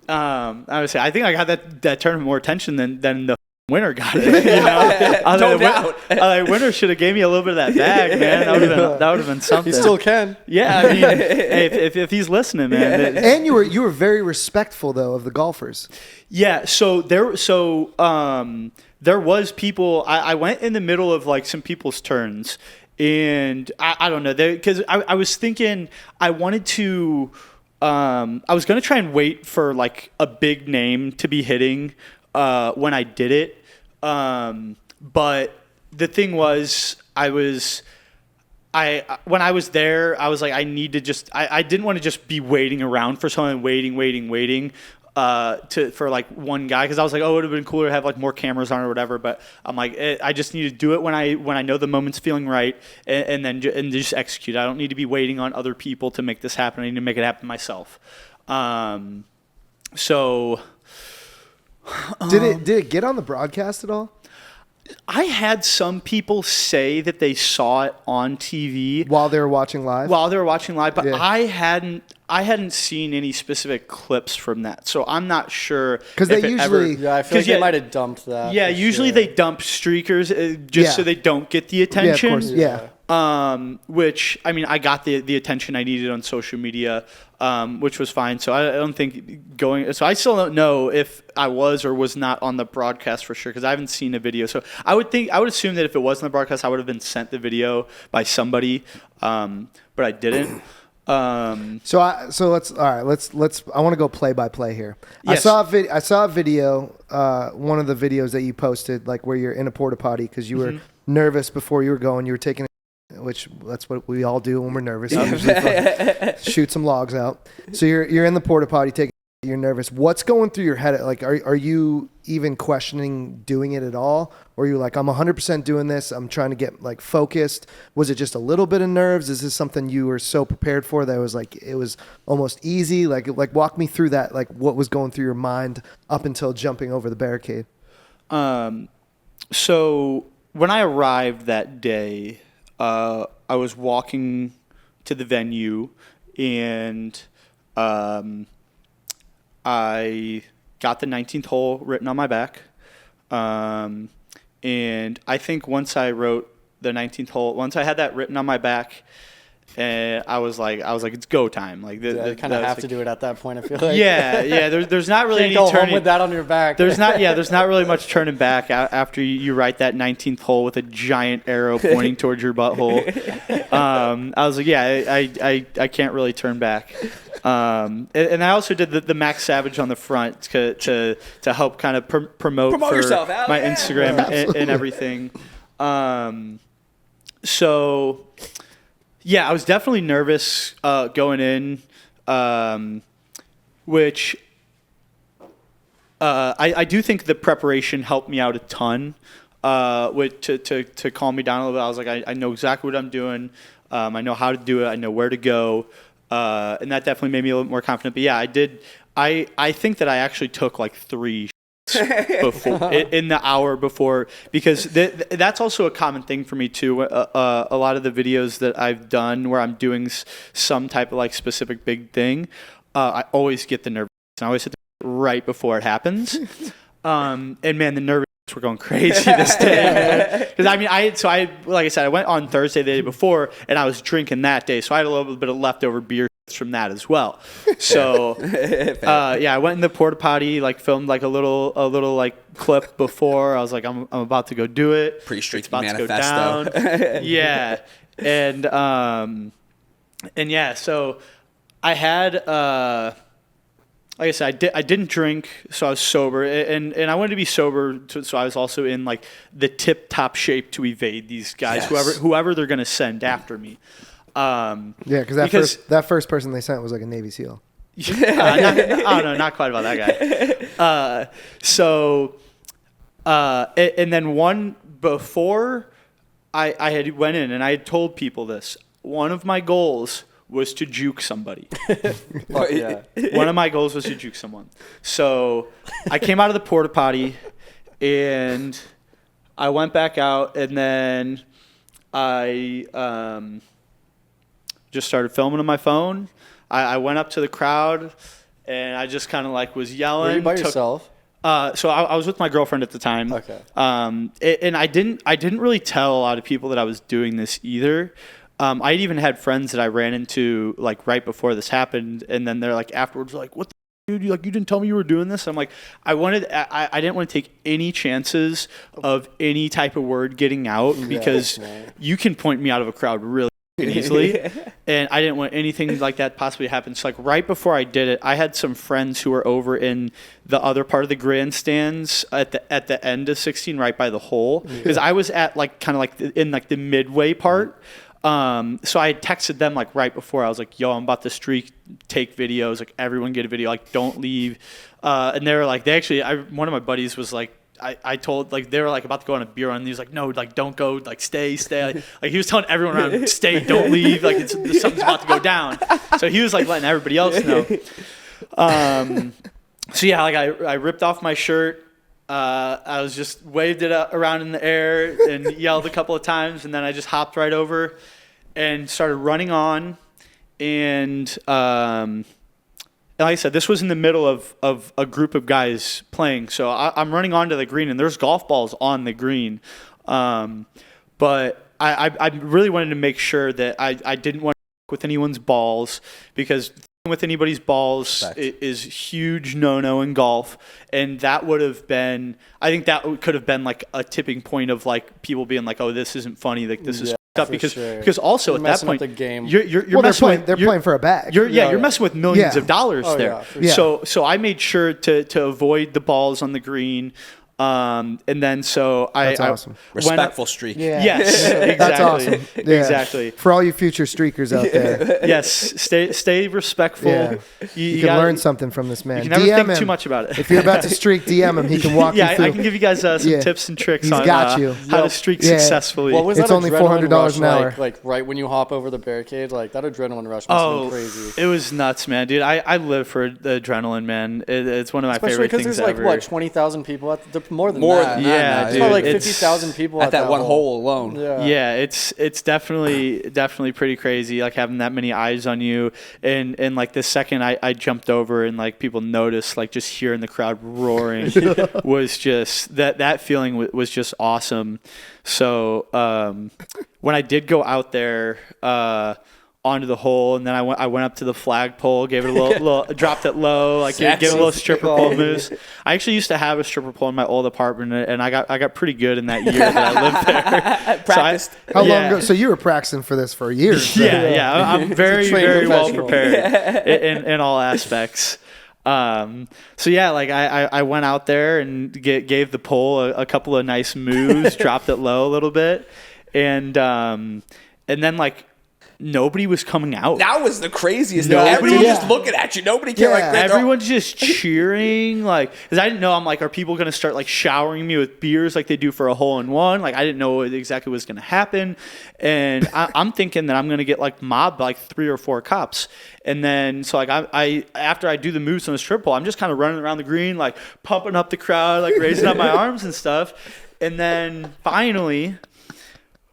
I would say I think I got that tournament more attention than the winner got it. You know? No doubt. Winner should have gave me a little bit of that bag, man. That would have been something. He still can. Yeah, I mean, hey, if he's listening, man. And you were very respectful though of the golfers. Yeah, so there was people. I went in the middle of like some people's turns, and I don't know, because I was thinking I wanted to. I was gonna try and wait for like a big name to be hitting when I did it, but the thing was, when I was there, I was like, I need to just. I didn't want to just be waiting around for someone, waiting. For like one guy, because I was like, oh, it would have been cooler to have like more cameras on or whatever. But I'm like, I just need to do it when I know the moment's feeling right, and then just execute. I don't need to be waiting on other people to make this happen. I need to make it happen myself. So Did it get on the broadcast at all? I had some people say that they saw it on TV While they were watching live? but Yeah. I hadn't seen any specific clips from that, so I'm not sure. Because they if it usually... Yeah, I feel like they might have dumped that. Yeah, for usually sure. they dump streakers just so they don't get the attention. Yeah, of course. Yeah. Which, I mean, I got the attention I needed on social media, which was fine. So I don't think so I still don't know if I was or was not on the broadcast for sure, because I haven't seen a video. So I would assume that if it was on the broadcast, I would have been sent the video by somebody, but I didn't. So let's I want to go play by play here. Yes. I saw a video, one of the videos that you posted, like where you're in a porta potty because you were nervous before you were going. You were taking, which that's what we all do when we're nervous. Usually shoot some logs out. So you're in the porta potty taking. You're nervous. What's going through your head? Like, are you even questioning doing it at all? Or are you like, I'm 100% doing this. I'm trying to get like focused. Was it just a little bit of nerves? Is this something you were so prepared for that it was almost easy? Like walk me through that. Like what was going through your mind up until jumping over the barricade? So when I arrived that day, I was walking to the venue, and I got the 19th hole written on my back. And I think once I wrote the 19th hole, once I had that written on my back, and I was like, it's go time. Like, You kind of have to do it at that point, I feel like. Yeah. There's not really Can't any go turning home with that on your back. There's not really much turning back after you write that 19th hole with a giant arrow pointing towards your butthole. I was like, I can't really turn back. And I also did the Max Savage on the front to help kind of promote for yourself, my Instagram and everything. So yeah, I was definitely nervous going in, which I do think the preparation helped me out a ton. To calm me down a little bit. I was like, I know exactly what I'm doing. I know how to do it. I know where to go. And that definitely made me a little more confident. But yeah, I did. I think that I actually took like 3 before in the hour before, because that's also a common thing for me too. A lot of the videos that I've done where I'm doing some type of like specific big thing, I always get the nerve I always hit the right before it happens. And man, the nervous were going crazy this day. Because I mean, like I said, I went on Thursday the day before, and I was drinking that day, so I had a little bit of leftover beer from that as well. So I went in the porta potty, like filmed like a little like clip before. I was like, I'm about to go do it. Pre-streak manifesto. To go down. Yeah, and yeah, so I had like I said, I didn't drink, so I was sober, and I wanted to be sober, so I was also in like the tip-top shape to evade these guys, whoever they're gonna send after me. Because that first person they sent was like a Navy SEAL. Not quite about that guy. And then one before I had went in, and I had told people this. One of my goals was to juke somebody. One of my goals was to juke someone. So I came out of the porta potty, and I went back out, and then I just started filming on my phone. I went up to the crowd, and I just kind of like was yelling. Were you by yourself? So I was with my girlfriend at the time. Okay. And I didn't really tell a lot of people that I was doing this either. I even had friends that I ran into like right before this happened, and then they're like afterwards like, "What the dude? You didn't tell me you were doing this?" I'm like, I didn't want to take any chances of any type of word getting out because you can point me out of a crowd really easily, and I didn't want anything like that possibly to happen. So like right before I did it, I had some friends who were over in the other part of the grandstands at the end of 16, right by the hole, because I was at like kind of like in like the midway part. So I had texted them like right before. I was like, "Yo, I'm about to streak, take videos. Like everyone get a video. Like don't leave." And they were like, one of my buddies was like, I told, like, they were like about to go on a beer run, and he was like, "No, like don't go, like stay." Like he was telling everyone around, "Stay, don't leave. Like something's about to go down." So he was like letting everybody else know. So yeah, like I ripped off my shirt. I was just waved it around in the air and yelled a couple of times, and then I just hopped right over and started running on. And like I said, this was in the middle of a group of guys playing. So I'm running onto the green, and there's golf balls on the green. But I really wanted to make sure that I didn't want to fuck with anyone's balls, because with anybody's balls is huge no in golf, and that would have been, I think that could have been like a tipping point of like people being like, "Oh, this isn't funny, like this is up," because also at that point the game. you're messing they're playing for a bag. You're messing with millions of dollars there. So I made sure to avoid the balls on the green. And then so That's awesome. Respectful streak. Yeah. Yes, exactly. That's awesome. Yeah. Exactly. For all you future streakers out there. Yes, stay respectful. Yeah. You can learn something from this man. You can never DM think him. too much about it. If you're about to streak, DM him. He can walk you through. I can give you guys some tips and tricks on got you. how to streak successfully. What was It's that only adrenaline $400 rush an hour. like right when you hop over the barricade? Like that adrenaline rush must have been crazy. It was nuts, man, dude. I live for the adrenaline, man. It's one of my Especially favorite things because there's ever. like, what, 20,000 people? More than that. Yeah, It's dude. probably like It's- 50,000 people At that one hole alone. Yeah, it's definitely pretty crazy, like having that many eyes on you, and like the second I jumped over and like people noticed, like just hearing the crowd roaring was just that feeling was just awesome. So when I did go out there onto the hole, and then I went up to the flagpole, gave it a little dropped it low, like gave it a little stripper pole moves. I actually used to have a stripper pole in my old apartment, and I got pretty good in that year that I lived there. Practiced. How long ago? So you were practicing for this for years. Yeah. I'm very trained well professional. prepared in all aspects. So yeah, like I went out there and gave the pole a couple of nice moves, dropped it low a little bit, and then like nobody was coming out. That was the craziest. Nobody- Everyone Yeah. just looking at you. Nobody cared. Yeah. Like, Everyone's just cheering, like, because I didn't know. I'm like, are people gonna start like showering me with beers like they do for a hole-in-one? Like, I didn't know what exactly was gonna happen, and I'm thinking that I'm gonna get like mobbed by like 3 or 4 cops. And then so like I after I do the moves on the strip pole, I'm just kind of running around the green, like pumping up the crowd, like raising up my arms and stuff. And then finally,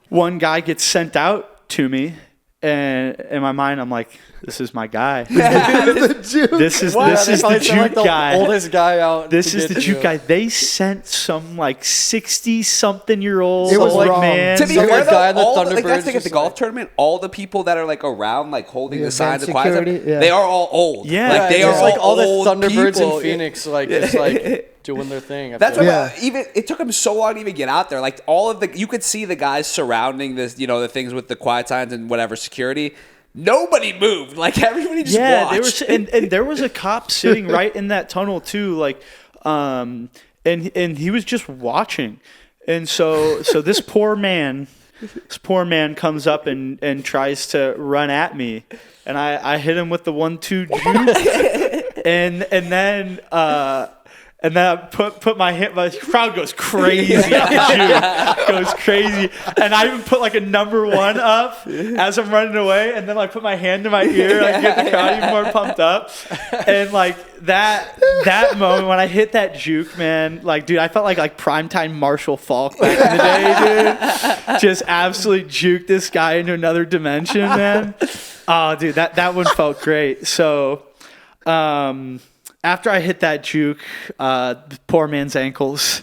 one guy gets sent out to me. And in my mind, I'm like, this is my guy. The Juke. This is They the probably sent, Juke the guy. oldest guy out. This to is get the Juke you. guy. They sent some like 60-something-year-old It was like wrong. man. To be Some fair, like guy in though, the all the, like, that's Thunderbirds like at the just golf like- tournament, all the people that are like around, like holding The the signs, the event quiet, security, yeah. they are all old. Yeah. like they Yeah, are just like all old the Thunderbirds people. in Phoenix, like just like doing their thing. I That's feel what like. Yeah. even it took them so long to even get out there. Like all of the, you could see the guys surrounding this, the things with the quiet signs and whatever security. Nobody moved. Like everybody just Yeah, watched. and there was a cop sitting right in that tunnel too, like, and he was just watching, and so this poor man comes up and tries to run at me, and I hit him with the 1-2 juke, and then I put my hand. My crowd goes crazy at the Juke. Goes crazy, and I even put like a number 1 up as I'm running away, and then I put my hand to my ear, like get the crowd even more pumped up, and like that moment when I hit that Juke, man, like dude, I felt like primetime Marshall Falk back in the day, dude. Just absolutely juked this guy into another dimension, man. Oh, dude, that one felt great. So. After I hit that Juke, poor man's ankles,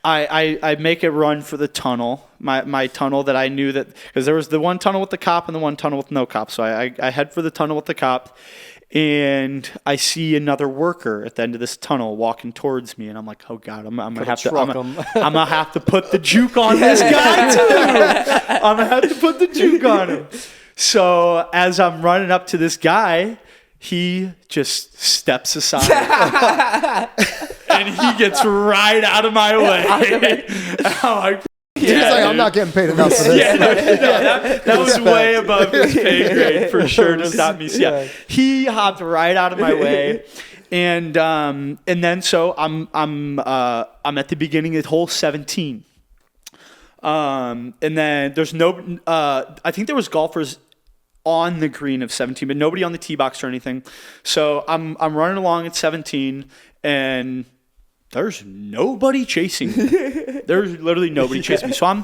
I make a run for the tunnel, my tunnel that I knew that, because there was the one tunnel with the cop and the one tunnel with no cop. So I head for the tunnel with the cop, and I see another worker at the end of this tunnel walking towards me, and I'm like, oh God, I'm gonna have to, I'm gonna have to put the Juke on this guy too. I'm gonna have to put the Juke on him. So as I'm running up to this guy, he just steps aside and he gets right out of my way. I'm like, He's like, I'm not getting paid enough for this. that was way above his pay grade for sure to stop me. So, yeah, he hopped right out of my way, and then so I'm at the beginning of hole 17, and then there's no I think there was golfers on the green of 17, but nobody on the tee box or anything. So I'm running along at 17, and there's nobody chasing me. There's literally nobody chasing me. So I'm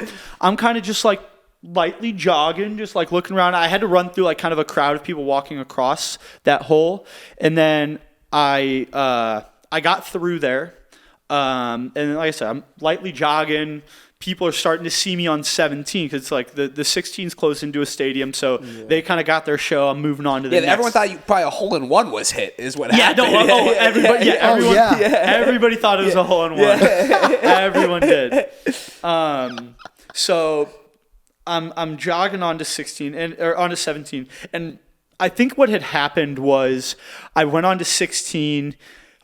kind of just like lightly jogging, just like looking around. I had to run through like kind of a crowd of people walking across that hole, and then I got through there. And like I said, I'm lightly jogging. People are starting to see me on 17 because it's like the 16's close into a stadium, so they kind of got their show. I'm moving on to the next. Everyone thought probably a hole-in-one was hit, is what happened. Everybody thought it was a hole-in-one. Everyone did. So I'm jogging onto 16 or onto 17, and I think what had happened was I went on to 16.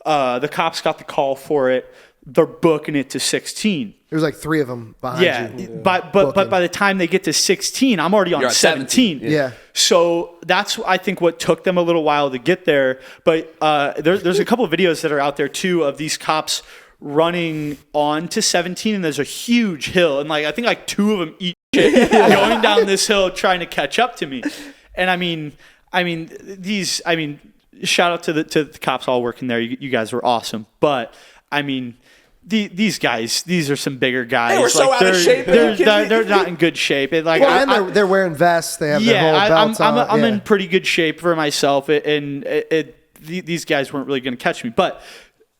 The cops got the call for it. They're booking it to 16. There's like 3 of them behind you. But by the time they get to 16, I'm already on 17. Yeah. So that's, I think, what took them a little while to get there. But there's a couple of videos that are out there too of these cops running on to 17, and there's a huge hill, and like I think like 2 of them each going down this hill trying to catch up to me. And I mean, shout out to the cops all working there. You guys were awesome. But I mean, these guys, these are some bigger guys. They were so out of shape. They're not in good shape. And like, and they're wearing vests. They have their whole belts on. I'm in pretty good shape for myself, and these guys weren't really going to catch me. But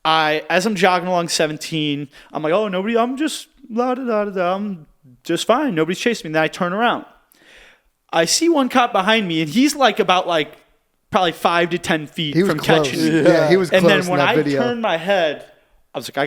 as I'm jogging along 17, I'm like, oh, nobody. I'm just I'm just fine. Nobody's chasing me. And then I turn around. I see one cop behind me, and he's like about like probably 5 to 10 feet from catching me. Yeah, he was close. And then when I video. turned my head, I was like, I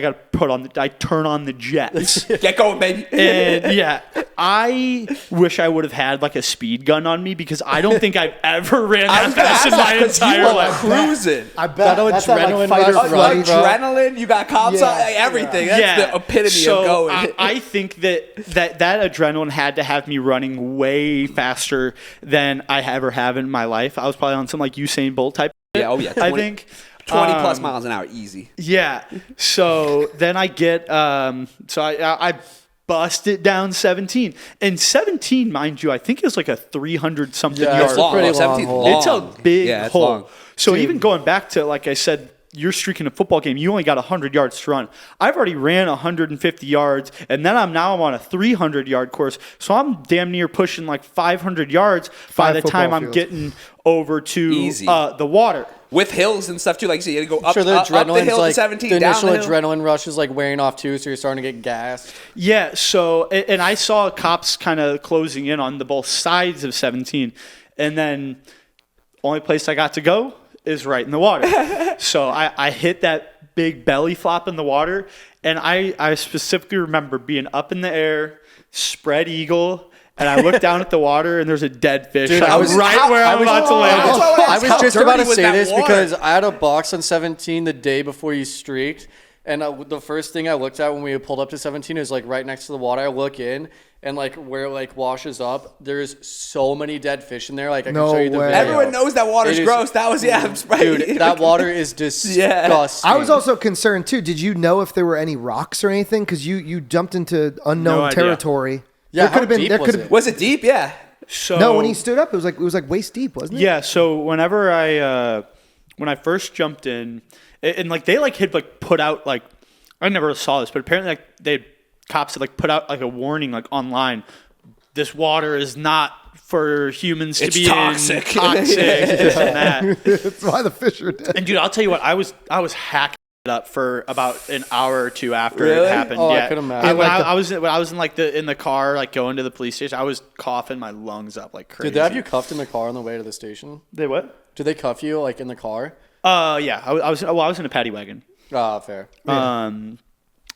turn on the jets. Get going, baby. And yeah, I wish I would have had like a speed gun on me, because I don't think I've ever ran that fast in my entire life. Cruising. I bet That's adrenaline that, like, fight or rush, bro. Adrenaline, you got cops on, everything. That's the epitome of going. I think that adrenaline had to have me running way faster than I ever have in my life. I was probably on some like Usain Bolt type. I think 20 plus miles an hour, easy. Yeah. So then I get I bust it down 17. And 17, mind you, I think is like a 300 something yard. It's a pretty long 17 hole. long. It's a big it's hole. long. So even going back to, like I said, you're streaking a football game, you only got 100 yards to run. I've already ran 150 yards, and then I'm on a 300-yard course, so I'm damn near pushing like 500 yards by the time I'm getting over to the water. With hills and stuff too, like so you go up, sure, the up the hill like, to 17, the down initial the hill. adrenaline rush is like wearing off too, so you're starting to get gassed. Yeah, so, and I saw cops kind of closing in on the both sides of 17, and then only place I got to go is right in the water. So I hit that big belly flop in the water, and I specifically remember being up in the air, spread eagle, and I looked down at the water, and there's a dead fish. Dude, I was right where I'm about to land. I was just about to was say that this water? because I had a box on 17 the day before you streaked, and the first thing I looked at when we pulled up to 17 is like right next to the water. I look in, and like where it like washes up, there's so many dead fish in there. Like I can show you the way. video. Everyone knows that water's gross. That was I'm right. Dude, that water is disgusting. I was also concerned too. Did you know if there were any rocks or anything? Because you jumped into unknown idea. territory. Yeah, there could have been. There could have. Was it deep? Yeah. So No, when he stood up, it was like waist deep, wasn't it? Yeah, so whenever when I first jumped in, and like they like had like put out like I never saw this, but apparently like cops had like put out like a warning like online. This water is not for humans to be toxic. in. Toxic. This and that. That's why the fish are dead. And dude, I'll tell you what, I was hacking it up for about an hour or two after Really? it happened. Oh, I yeah, could imagine. When I was in like in the car like going to the police station, I was coughing my lungs up like crazy. Did they have you cuffed in the car on the way to the station? They what? Did they cuff you like in the car? Yeah, I was in a paddy wagon. Ah, fair.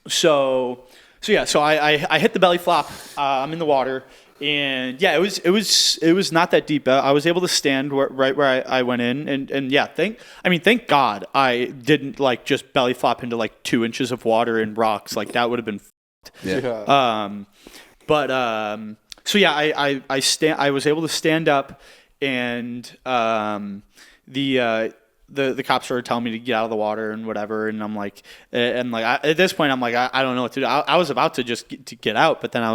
So I hit the belly flop. I'm in the water, and yeah, it was not that deep. I was able to stand right where I went in, and yeah, thank God I didn't like just belly flop into like 2 inches of water and rocks. Like that would have been. Yeah. So yeah, I was able to stand up, and the cops started telling me to get out of the water and whatever, and I'm like, at this point I'm like, I don't know what to do. I was about to just get out, but then I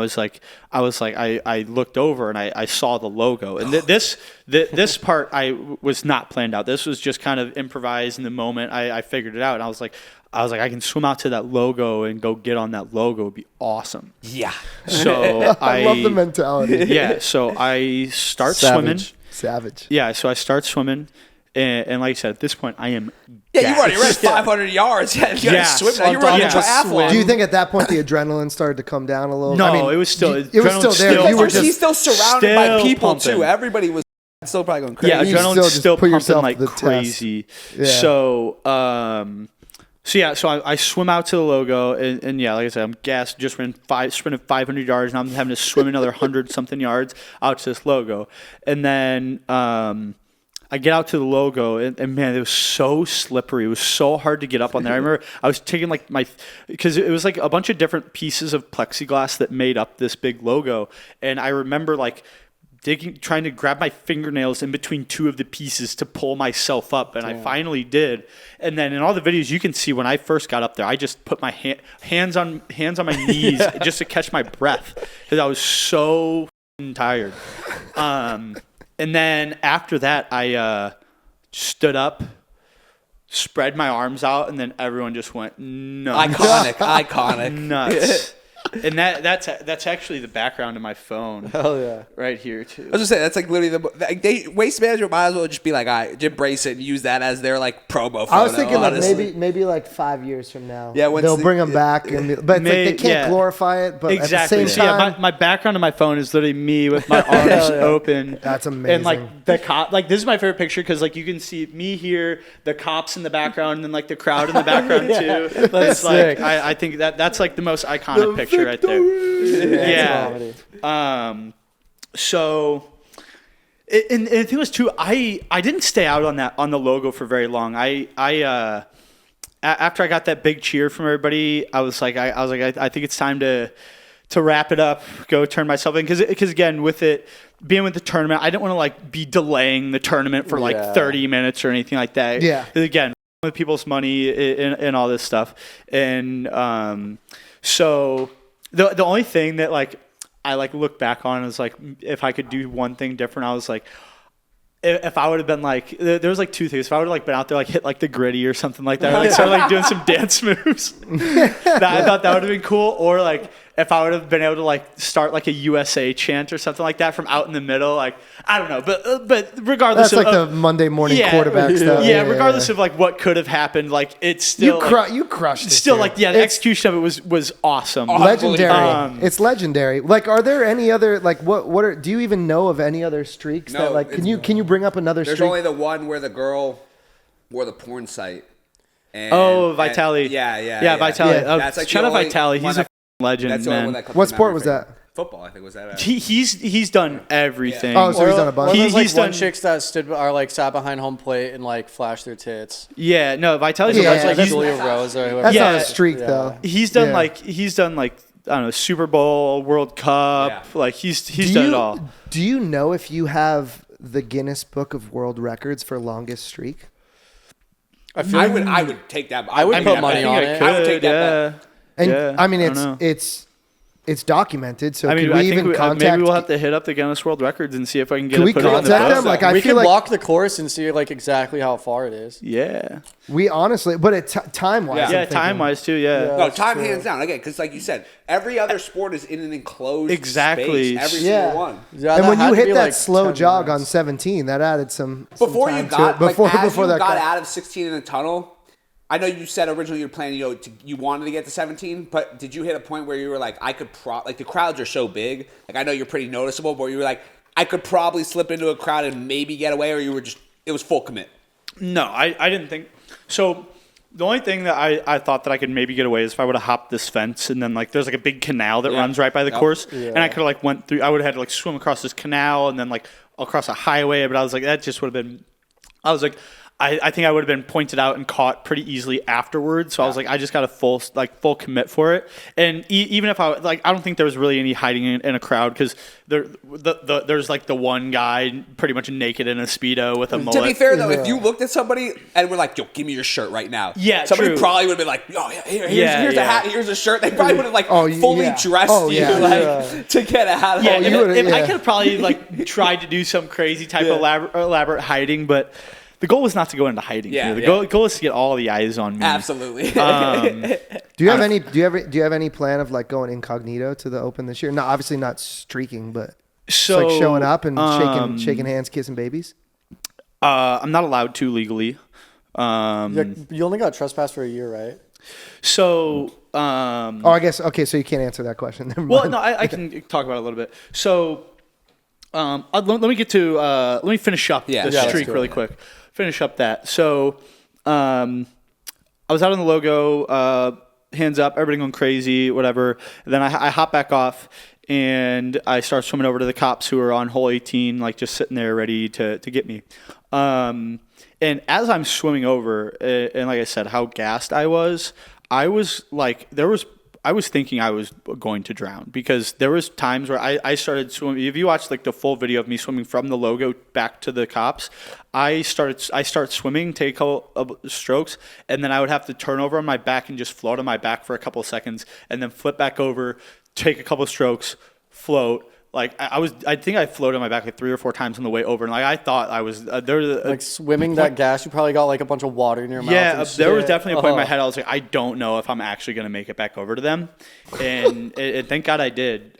looked over and I saw the logo, and this part I was not planned out. This was just kind of improvised in the moment. I figured it out, and I was like, I can swim out to that logo and go get on that logo. It'd be awesome. Yeah. So I love the mentality. Yeah. So I start swimming. Savage. Yeah. So I start swimming. And like I said, at this point, I am. Yeah, you already ran 500 yards. Yeah, you Yeah. swim now. You're running a triathlon. Do you think at that point the adrenaline started to come down a little? No, I mean, it was still. it was still there. Still, You were He's still surrounded by still people pumping. too. Everybody was still probably going crazy. Yeah, You adrenaline's just still put pumping yourself like to the test. crazy. Yeah. So I swim out to the logo, and yeah, like I said, I'm gassed. Just sprinted 500 yards, and I'm having to swim another 100 something yards out to this logo, and then I get out to the logo, and man, it was so slippery. It was so hard to get up on there. I remember I was taking like because it was like a bunch of different pieces of plexiglass that made up this big logo, and I remember like trying to grab my fingernails in between two of the pieces to pull myself up, and I finally did. And then in all the videos you can see when I first got up there, I just put my hands on my knees just to catch my breath because I was so tired. And then after that, I stood up, spread my arms out, and then everyone just went nuts. Iconic. Nuts. And that's actually the background of my phone. Hell yeah. Right here too. I was just saying that's like literally Waste Management might as well just be like, all right, embrace it and use that as their like promo photo. I was thinking like honestly. maybe like 5 years from now. Yeah, once they'll bring them back, but it's like they can't glorify it. But exactly. at the same time, my background on my phone is literally me with my arms open. That's amazing. And like the cop, like this is my favorite picture because like you can see me here, the cops in the background, and then like the crowd in the background too. It's like I think that's like the most iconic picture right there. Yeah. So, and the thing was too, I didn't stay out on the logo for very long. After I got that big cheer from everybody, I was like, I think it's time to wrap it up, go turn myself in, because again, with it being with the tournament, I didn't want to like be delaying the tournament for like 30 minutes or anything like that. Yeah. Again, with people's money and all this stuff, and so. The only thing that like I like look back on is like if I could do one thing different, I was like, if I would have been like, there was like two things. If I would have like been out there, like hit like the gritty or something like that, or like started like doing some dance moves, that I thought that would have been cool. Or like if I would have been able to like start like a USA chant or something like that from out in the middle, like I don't know, but regardless, That's like the Monday morning quarterback stuff. Yeah, regardless of like what could have happened, like it's still you crushed it. Still, dude. like the execution of it was awesome. Legendary. It's legendary. Like, are there any other like what are? Do you even know of any other streaks No, that like? Can you bring up another There's streak? only the one where the girl wore the porn site. And, Vitali. Yeah, Vitali. Yeah. That's like shout out the only Vitali. one He's a legend, That's the only man. one that comes What to sport memory was for me. that? Football, I think was that. He's done everything. Oh, so he's done a bunch. Or those, He's like, one done- chicks that sat behind home plate and like flashed their tits. Yeah, no, Vitali's Yeah, That's like that's- Julia Rose or whoever. That's Yeah. not a streak Yeah. though. he's done Yeah. like I don't know, Super Bowl, World Cup. Yeah. Like he's done it all. Do you know if you have the Guinness Book of World Records for longest streak? I would take that. I would take put that money bet. on I it. could, I would take that yeah. bet. And Yeah, I mean, I don't know. it's documented. So I mean, can we I think even contact? maybe we'll have to hit up the Guinness World Records and see if I can get Can it we put on the contact book. them? Like, I we feel can like walk the course and see like exactly how far it is. Yeah, we honestly, but time wise, Yeah. yeah, time wise too. Yeah. No, That's time true. hands down. Again, because like you said, every other sport is in an enclosed Exactly. space. Every Yeah. single one. Yeah, And that when had you to hit be, that like, slow 10 jog minutes. on 17, that added some Before time you to got it. Before as you that got cut. out of 16 in the tunnel, I know you said originally you were planning, you wanted to get to 17, but did you hit a point where you were like, like the crowds are so big, like I know you're pretty noticeable, but you were like, I could probably slip into a crowd and maybe get away, or you were just, it was full commit? No, I didn't think so. The only thing that I thought that I could maybe get away is if I would have hopped this fence and then like there's like a big canal that runs right by the course, and I could have like went through. I would have had to like swim across this canal and then like across a highway. But I was like, that just would have been. I was like, I think I would have been pointed out and caught pretty easily afterwards. So I was like, I just got a full commit for it. And even if I don't think there was really any hiding in a crowd because there's like the one guy pretty much naked in a Speedo with a mullet. To be fair though, if you looked at somebody and were like, yo, give me your shirt right now. Yeah, somebody true. probably would have been like, oh yeah, here's Yeah, a yeah. hat, here's a shirt. They probably would have like Oh, fully yeah. dressed Oh, you yeah. to get out of Yeah, there. you would've- if I yeah. could have probably like tried to do some crazy type of elaborate hiding, but the goal was not to go into hiding. Yeah, here. The yeah. goal is to get all the eyes on me. Absolutely. Do you have any? Do you have any plan of like going incognito to the Open this year? No, obviously not streaking, but So like showing up and shaking hands, kissing babies. I'm not allowed to legally. You only got trespassed for a year, right? So. Oh, I guess okay. So you can't answer that question. Never Well, mind. no, I can talk about it a little bit. So, let me get to let me finish up Yeah. the Yeah, let's streak do it. really quick. Finish up that. So, I was out on the logo, hands up, everybody going crazy, whatever. And then I hop back off and I start swimming over to the cops who are on hole 18, like just sitting there ready to get me. And as I'm swimming over, and like I said, how gassed I was like, I was thinking I was going to drown because there was times where I started swimming. If you watch like the full video of me swimming from the logo back to the cops, I start swimming, take a couple of strokes, and then I would have to turn over on my back and just float on my back for a couple of seconds, and then flip back over, take a couple of strokes, float. Like I think I floated on my back like 3 or 4 times on the way over, and like I thought I was there. Like swimming that gas, you probably got like a bunch of water in your mouth. Yeah, and there was shit. definitely a point in my head I was like, I don't know if I'm actually going to make it back over to them. And thank God I did.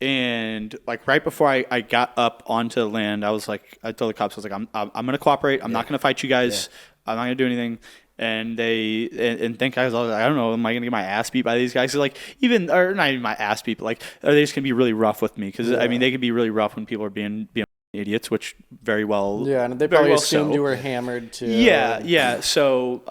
And like right before I got up onto land, I was like, I told the cops, I was like, I'm going to cooperate. I'm not going to fight you guys. I'm not going to do anything. And and thank God, I was like, I don't know, am I going to get my ass beat by these guys? So like or not even my ass beat, but like, are they just going to be really rough with me? Because I mean, they can be really rough when people are being idiots, which very well. Yeah, and they very probably well assumed so. you were hammered too. Yeah. So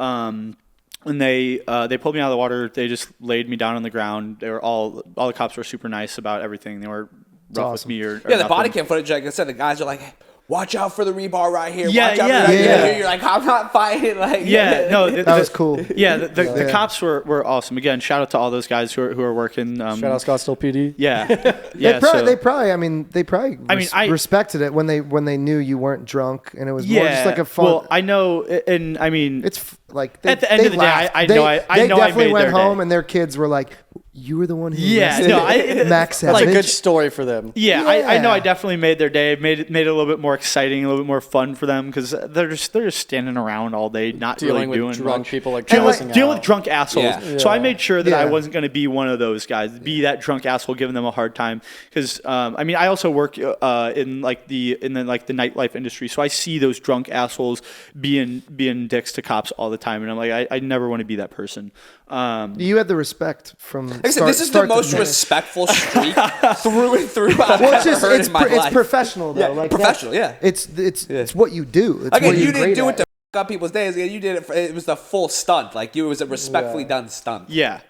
when they pulled me out of the water, they just laid me down on the ground. They were all the cops were super nice about everything. They were rough with me or Yeah, the nothing. body cam footage, like I said, the guys are like, watch out for the rebar right here. Yeah, watch out yeah, for that yeah. here. You're like, I'm not fighting. Like, Yeah, no, that was cool. Yeah, the cops were awesome. Again, shout out to all those guys who are working. Shout out Scottsdale PD. Yeah, They probably I respected it when they knew you weren't drunk and it was more just like a fun. Well, I know, and I mean, it's like at the end of the day, laughed. I they know I definitely made went their home day. and their kids were like, you were the one who Yeah, arrested no, I- Max That's Savage. a good story for them. Yeah, I know. Yeah. I definitely made their day. Made it a little bit more exciting, a little bit more fun for them because they're just standing around all day, not Dealing really with doing drunk much. people, like, dealing passing with out. drunk assholes. Yeah. So I made sure that I Yeah. wasn't going to be one of those guys, be that drunk asshole giving them a hard time. Because I mean, I also work in the nightlife industry, so I see those drunk assholes being dicks to cops all the time, and I'm like, I never want to be that person. You had the respect from. Like I said, this is the most respectful streak through and through I've Well, it's ever just heard it's in my life. professional though. Yeah, like professional, that's- yeah. It's what you do. It's Again, what you you're didn't great do it at. to f up people's days. Again, you did it. It was the full stunt. Like it was a respectfully done stunt. Yeah.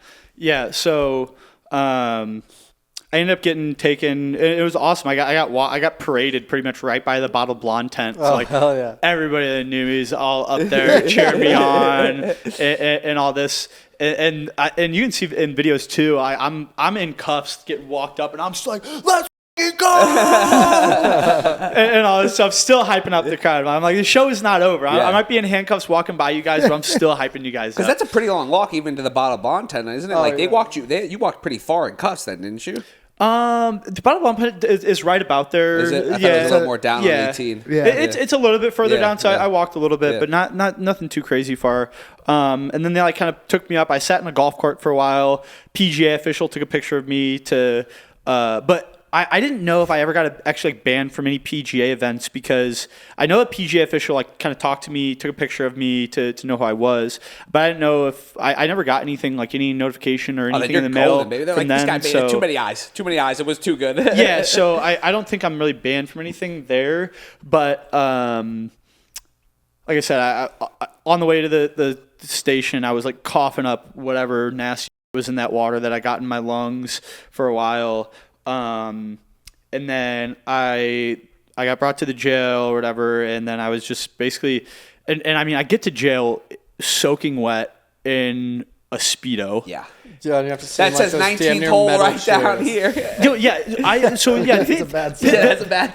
So I ended up getting taken. It was awesome. I got paraded pretty much right by the Bottled Blonde tent. So like hell yeah. everybody that knew me was all up there cheering me on and all this. And you can see in videos too. I'm in cuffs, getting walked up, and I'm just like, let's f***ing go, and all this stuff. Still hyping up the crowd. I'm like, the show is not over. Yeah. I might be in handcuffs walking by you guys, but I'm still hyping you guys up. Because that's a pretty long walk even to the Bottled Blonde tent, isn't it? Like they walked you. You walked pretty far in cuffs then, didn't you? The Bottled Blonde is right about there. Is it? I thought it was a little more down on 18. Yeah. It's a little bit further Yeah, down, so yeah. I walked a little bit, Yeah. but not nothing too crazy far. And then they like kind of took me up. I sat in a golf cart for a while. PGA official took a picture of me but I didn't know if I ever got actually banned from any PGA events because I know a PGA official like kind of talked to me, took a picture of me to know who I was, but I didn't know if I never got anything like any notification or Oh, then anything you're in the mail golden, baby. They're from like, this them. guy made So too many eyes. Too many eyes. It was too good. yeah, so I don't think I'm really banned from anything there, but like I said, I on the way to the station, I was like coughing up whatever nasty was in that water that I got in my lungs for a while. And then I got brought to the jail or whatever, and then I was just basically, and I mean, I get to jail soaking wet in a Speedo. Yeah. Yeah, you have to That says 19th hole right down here. Yo, yeah, That's a bad Yeah, that's a bad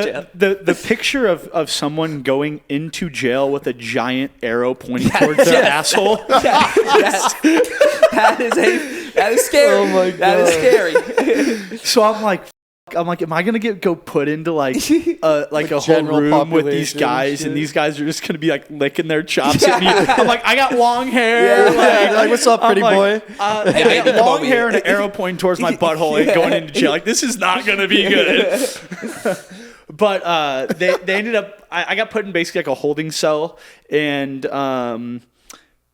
jail. the picture of someone going into jail with a giant arrow pointing towards their asshole. Yes. That is scary. Oh my That is scary. So I'm like, am I gonna go put into like a whole general room with these population guys, shit. and these guys are just gonna be like licking their chops at me? I'm like, I got long hair. Like, what's up, pretty boy? I baby, got come long over hair here. and an arrow pointing towards my butthole and going into jail. Like, this is not gonna be good. But they ended up. I got put in basically like a holding cell, and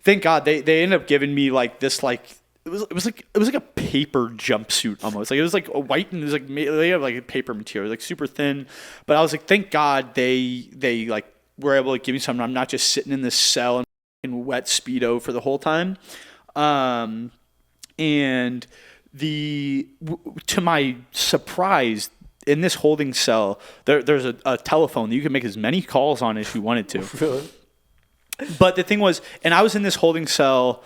thank God they ended up giving me like this like. It was like a paper jumpsuit almost. Like it was like a white and it was like they have like a paper material, like super thin. But I was like, thank God they like were able to give me something. I'm not just sitting in this cell in wet Speedo for the whole time. And to my surprise, in this holding cell, there's a telephone that you can make as many calls on as you wanted to. Really? But the thing was, and I was in this holding cell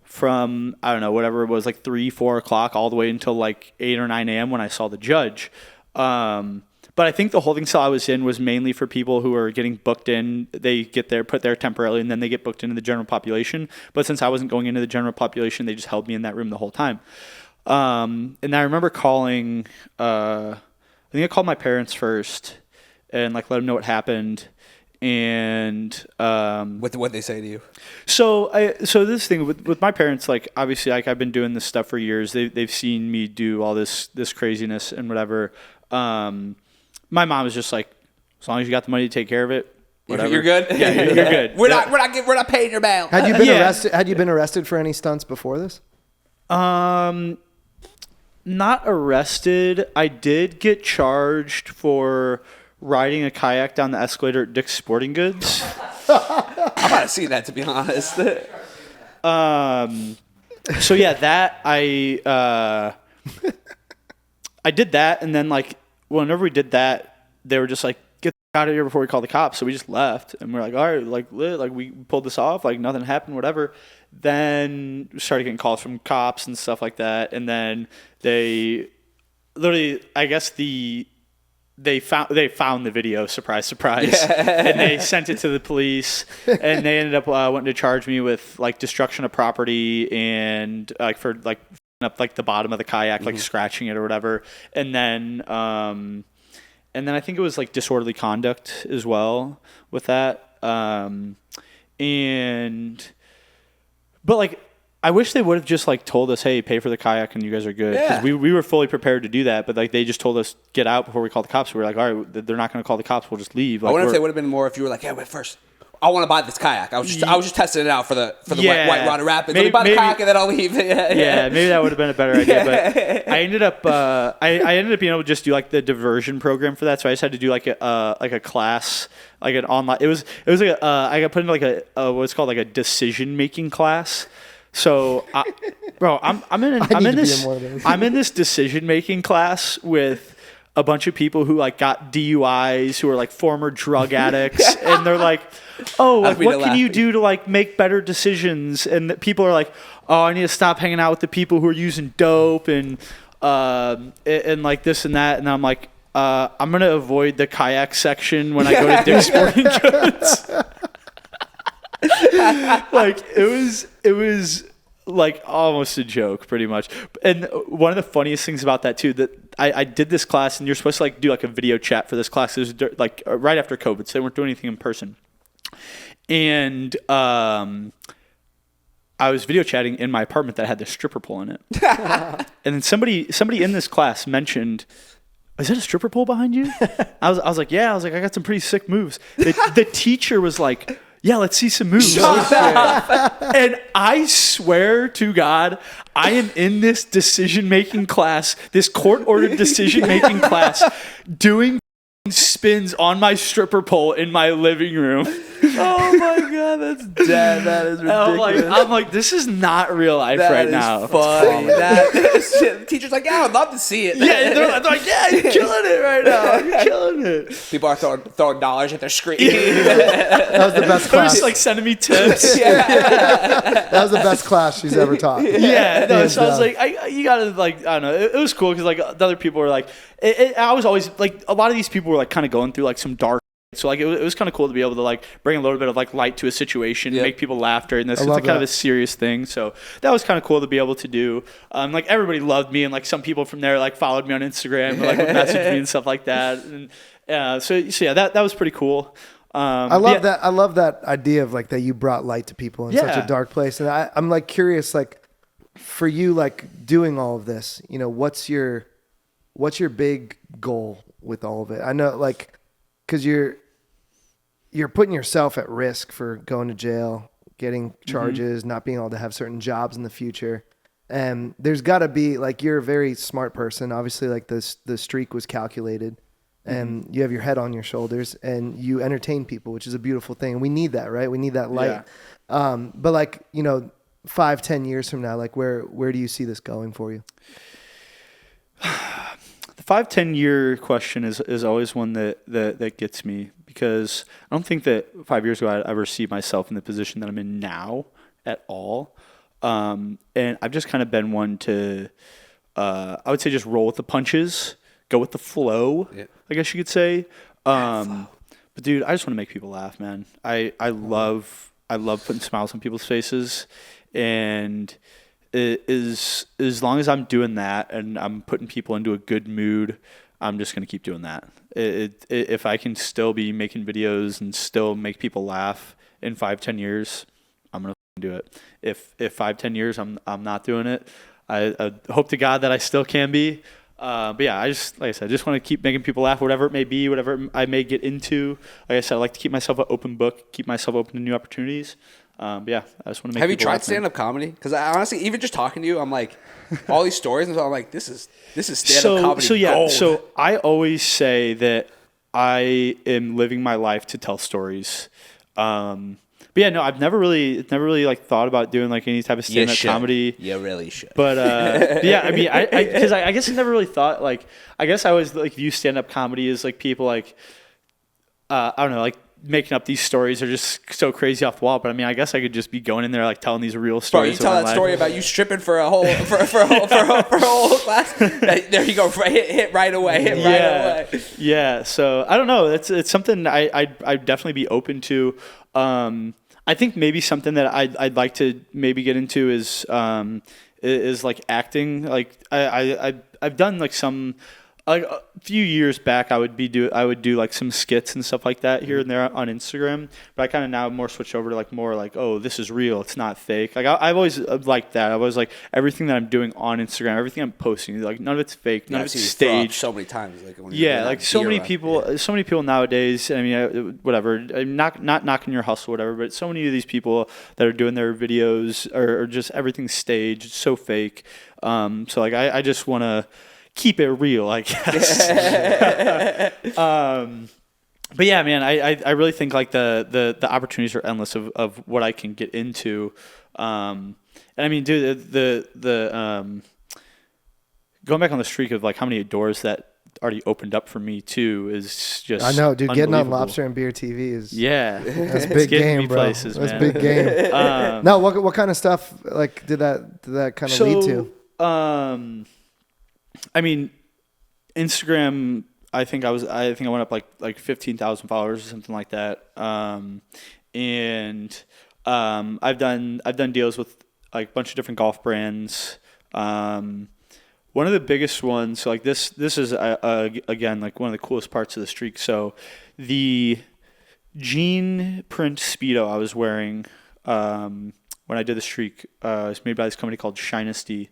from, I don't know, whatever it was, like 3, 4 o'clock all the way until like 8 or 9 a.m. when I saw the judge. But I think the holding cell I was in was mainly for people who are getting booked in. They get there, put there temporarily, and then they get booked into the general population. But since I wasn't going into the general population, they just held me in that room the whole time. And I remember calling, I think I called my parents first and like let them know what happened. And What they say to you? so this thing with my parents, like obviously like I've been doing this stuff for years. They've seen me do all this craziness and whatever. My mom is just like, as long as you got the money to take care of it, whatever. You're good. Yeah, you're good. We're not paying your bail. Had you been Yeah. arrested? Had you been arrested for any stunts before this? Not arrested. I did get charged for riding a kayak down the escalator at Dick's Sporting Goods. I might have seen that, to be honest. So yeah, that I did that, and then like whenever we did that, they were just like, "Get out of here before we call the cops." So we just left, and we're like, "All right, like we pulled this off, like nothing happened, whatever." Then we started getting calls from cops and stuff like that, and then they literally, I guess they found the video, surprise, and they sent it to the police, and they ended up wanting to charge me with like destruction of property and like for like up like the bottom of the kayak, like scratching it or whatever. And then I think it was like disorderly conduct as well with that. But like, I wish they would have just like told us, hey, pay for the kayak and you guys are good. Because we were fully prepared to do that, but like they just told us get out before we called the cops. We were like, all right, they're not going to call the cops. We'll just leave. Like, I wonder if they would have been more if you were like, yeah, wait, first, I want to buy this kayak. I was just testing it out for the White Water Rapids. Let me buy the kayak and then I'll leave. Yeah, maybe that would have been a better idea. But I ended up I ended up being able to just do like the diversion program for that. So I just had to do like a class, like an online. It was like I got put into like a what's called like a decision making class. So, I'm in this decision making class with a bunch of people who like got DUIs, who are like former drug addicts, and they're like, "Oh, like, what can you do to like make better decisions?" And people are like, "Oh, I need to stop hanging out with the people who are using dope and like this and that." And I'm like, "I'm gonna avoid the kayak section when I go to Dick's Sporting Goods." Like it was like almost a joke pretty much. And one of the funniest things about that too, that I did this class and you're supposed to like do like a video chat for this class. It was like right after COVID, so they weren't doing anything in person. And I was video chatting in my apartment that had the stripper pole in it. And then somebody in this class mentioned, is that a stripper pole behind you? I was like, yeah. I was like, I got some pretty sick moves. The teacher was like, yeah, let's see some moves. And I swear to God, I am in this decision-making class, this court-ordered decision-making class, doing spins on my stripper pole in my living room. Oh my God, that's dead. That is ridiculous. I'm like, this is not real life right now. Funny. The teacher's like, yeah, I'd love to see it. Yeah, they're like, yeah, you're killing it right now. You're killing it. People are throwing dollars at their screen. That was the best They're class. just like sending me tips. That was the best class she's ever taught. Yeah, no, so I was like, you gotta like, I don't know. It was cool because like the other people were like, I was always like, a lot of these people were like kind of going through like some dark. So like it was kind of cool to be able to like bring a little bit of like light to a situation, make people laugh during this. It's like kind of a serious thing. So that was kind of cool to be able to do. Like everybody loved me, and like some people from there like followed me on Instagram, and, like would message me and stuff like that. And so yeah, that was pretty cool. I love that. I love that idea of like that you brought light to people in such a dark place. And I'm like curious, like for you, like doing all of this, you know, what's your big goal with all of it? I know, like, because you're putting yourself at risk for going to jail, getting charges, not being able to have certain jobs in the future. And there's got to be, like, you're a very smart person. Obviously, like, the streak was calculated. And you have your head on your shoulders. And you entertain people, which is a beautiful thing. And we need that, right? We need that light. Yeah. But, like, you know, 5-10 years from now, like, where do you see this going for you? The 5-10 year question is always one that gets me, because I don't think that 5 years ago I'd ever see myself in the position that I'm in now at all. And I've just kind of been one to, I would say, just roll with the punches, go with the flow, I guess you could say. But dude, I just want to make people laugh, man. I love putting smiles on people's faces, and as long as I'm doing that and I'm putting people into a good mood, I'm just going to keep doing that. If I can still be making videos and still make people laugh in 5-10 years, I'm going to do it. If 5-10 years I'm not doing it, I hope to God that I still can be. But yeah, like I said, I just want to keep making people laugh, whatever it may be, whatever I may get into. Like I said, I like to keep myself an open book, keep myself open to new opportunities. But yeah, I just want to make. Have you tried stand-up comedy? Because I honestly, even just talking to you, I'm like, all these stories, and so I'm like, this is stand-up comedy. So yeah, gold. So I always say that I am living my life to tell stories. But yeah, no, I've never really like thought about doing like any type of stand-up comedy. You really should. But yeah, I mean, because I guess I never really thought, like, I guess I always like view stand-up comedy as like people like, I don't know, like making up these stories are just so crazy off the wall. But I mean, I guess I could just be going in there like telling these real stories. Bro, you tell that story about you stripping for a whole whole class. There you go, hit right away. Right away. Yeah. So I don't know. It's something I'd definitely be open to. I think maybe something that I'd like to maybe get into is is like acting. Like I've done like some. Like a few years back, I would do like some skits and stuff like that here and there on Instagram. But I kind of now more switched over to like more like, oh, this is real. It's not fake. Like I've always liked that. I was like everything that I'm doing on Instagram, everything I'm posting, like none of it's fake, none of it's staged. So many times, like when like so many people nowadays. I mean, whatever. I'm not knocking your hustle, whatever. But so many of these people that are doing their videos are just everything's staged. It's so fake. So like I just want to keep it real, I guess. But yeah, man, I really think like the opportunities are endless of what I can get into. And I mean, dude, the going back on the streak of like how many doors that already opened up for me too is just I know, dude. Getting on Lobster and Beer TV is that's big game, bro. Places, that's man. big game. No, what kind of stuff like did that kind of lead to? I mean, Instagram. I think I went up like 15,000 followers or something like that. And I've done deals with like a bunch of different golf brands. One of the biggest ones, so like this is again like one of the coolest parts of the streak. So the jean print Speedo I was wearing when I did the streak is made by this company called Shinesty,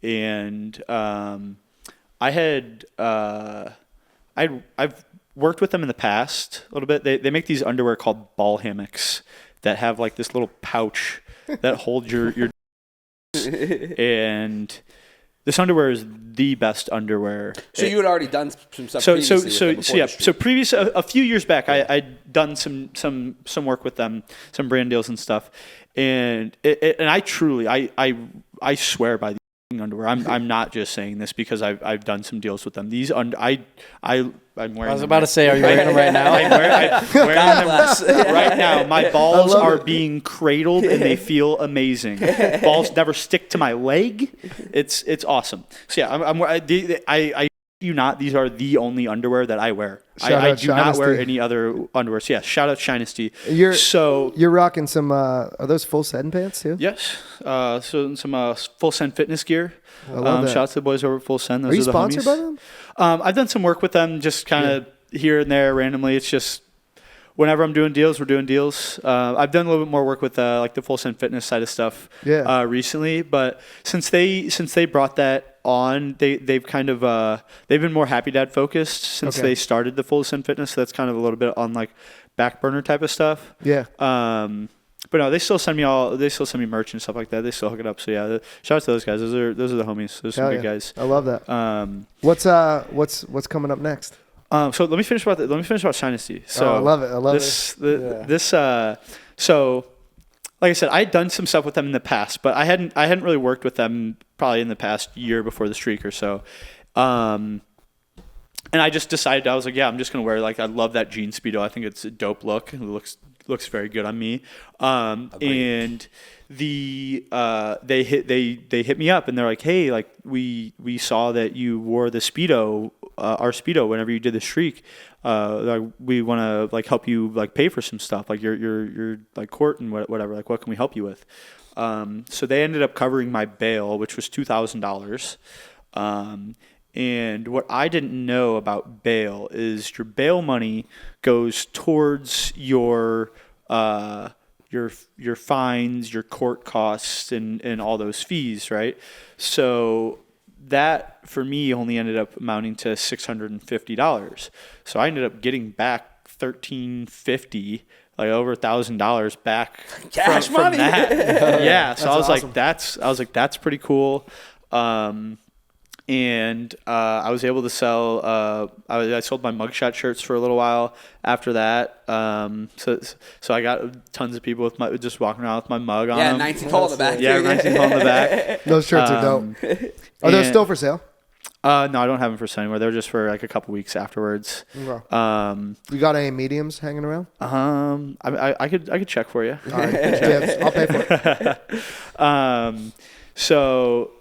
and I've worked with them in the past a little bit. They make these underwear called ball hammocks that have like this little pouch that holds your and this underwear is the best underwear. So you had already done some stuff previously. So a few years back, I'd done some work with them, some brand deals and stuff, and I truly I swear by the underwear. I'm not just saying this because I've done some deals with them. These I'm wearing. I was about to say, are you wearing them right now? I'm wearing them right now. My balls are being cradled and they feel amazing. Balls never stick to my leg. It's awesome. So yeah, I you not. These are the only underwear that I wear. I do not wear any other underwear. So yeah, shout out Shinesty. You're rocking some. Are those full send pants too? Yes. So some full send fitness gear. I love that. Shout out to the boys over at Full Send. Those are you the sponsored homies. by them? I've done some work with them, just kind of here and there randomly. It's just whenever I'm doing deals, we're doing deals. I've done a little bit more work with like the Full Send fitness side of stuff recently, but since they brought that on, they've kind of they've been more Happy Dad focused since they started the Full Send fitness. So that's kind of a little bit on like back burner type of stuff. Yeah. But no, they still send me merch and stuff like that. They still hook it up. So yeah, shout out to those guys. Those are the homies. Those are some good guys. I love that. What's coming up next? So let me finish about Shinesty. So I love it. This so like I said, I had done some stuff with them in the past, but I hadn't really worked with them probably in the past year before the streak or so. And I just decided, I was like, yeah, I'm just gonna wear, like, I love that jean Speedo. I think it's a dope look. It looks very good on me. And they hit me up and they're like, hey, like we saw that you wore the Speedo, our Speedo, whenever you did the streak. Like, we want to like help you like pay for some stuff, like your like court and whatever. Like, what can we help you with? So they ended up covering my bail, which was $2,000. And what I didn't know about bail is your bail money goes towards your fines, your court costs, and all those fees, right? So that for me only ended up amounting to $650. So I ended up getting back $1,350, like over $1,000 back cash from money. that. Yeah. So That's I was like, that's pretty cool. And I was able to sell. I sold my mugshot shirts for a little while after that. So I got tons of people with just walking around with my mug on. Yeah, them. 19 hole in the back. Yeah, 19 hole in the back. Those shirts are dope. Are those still for sale? No, I don't have them for sale anymore. They're just for like a couple weeks afterwards. Okay. You got any mediums hanging around? I could check for you. All right, I'll pay for it. So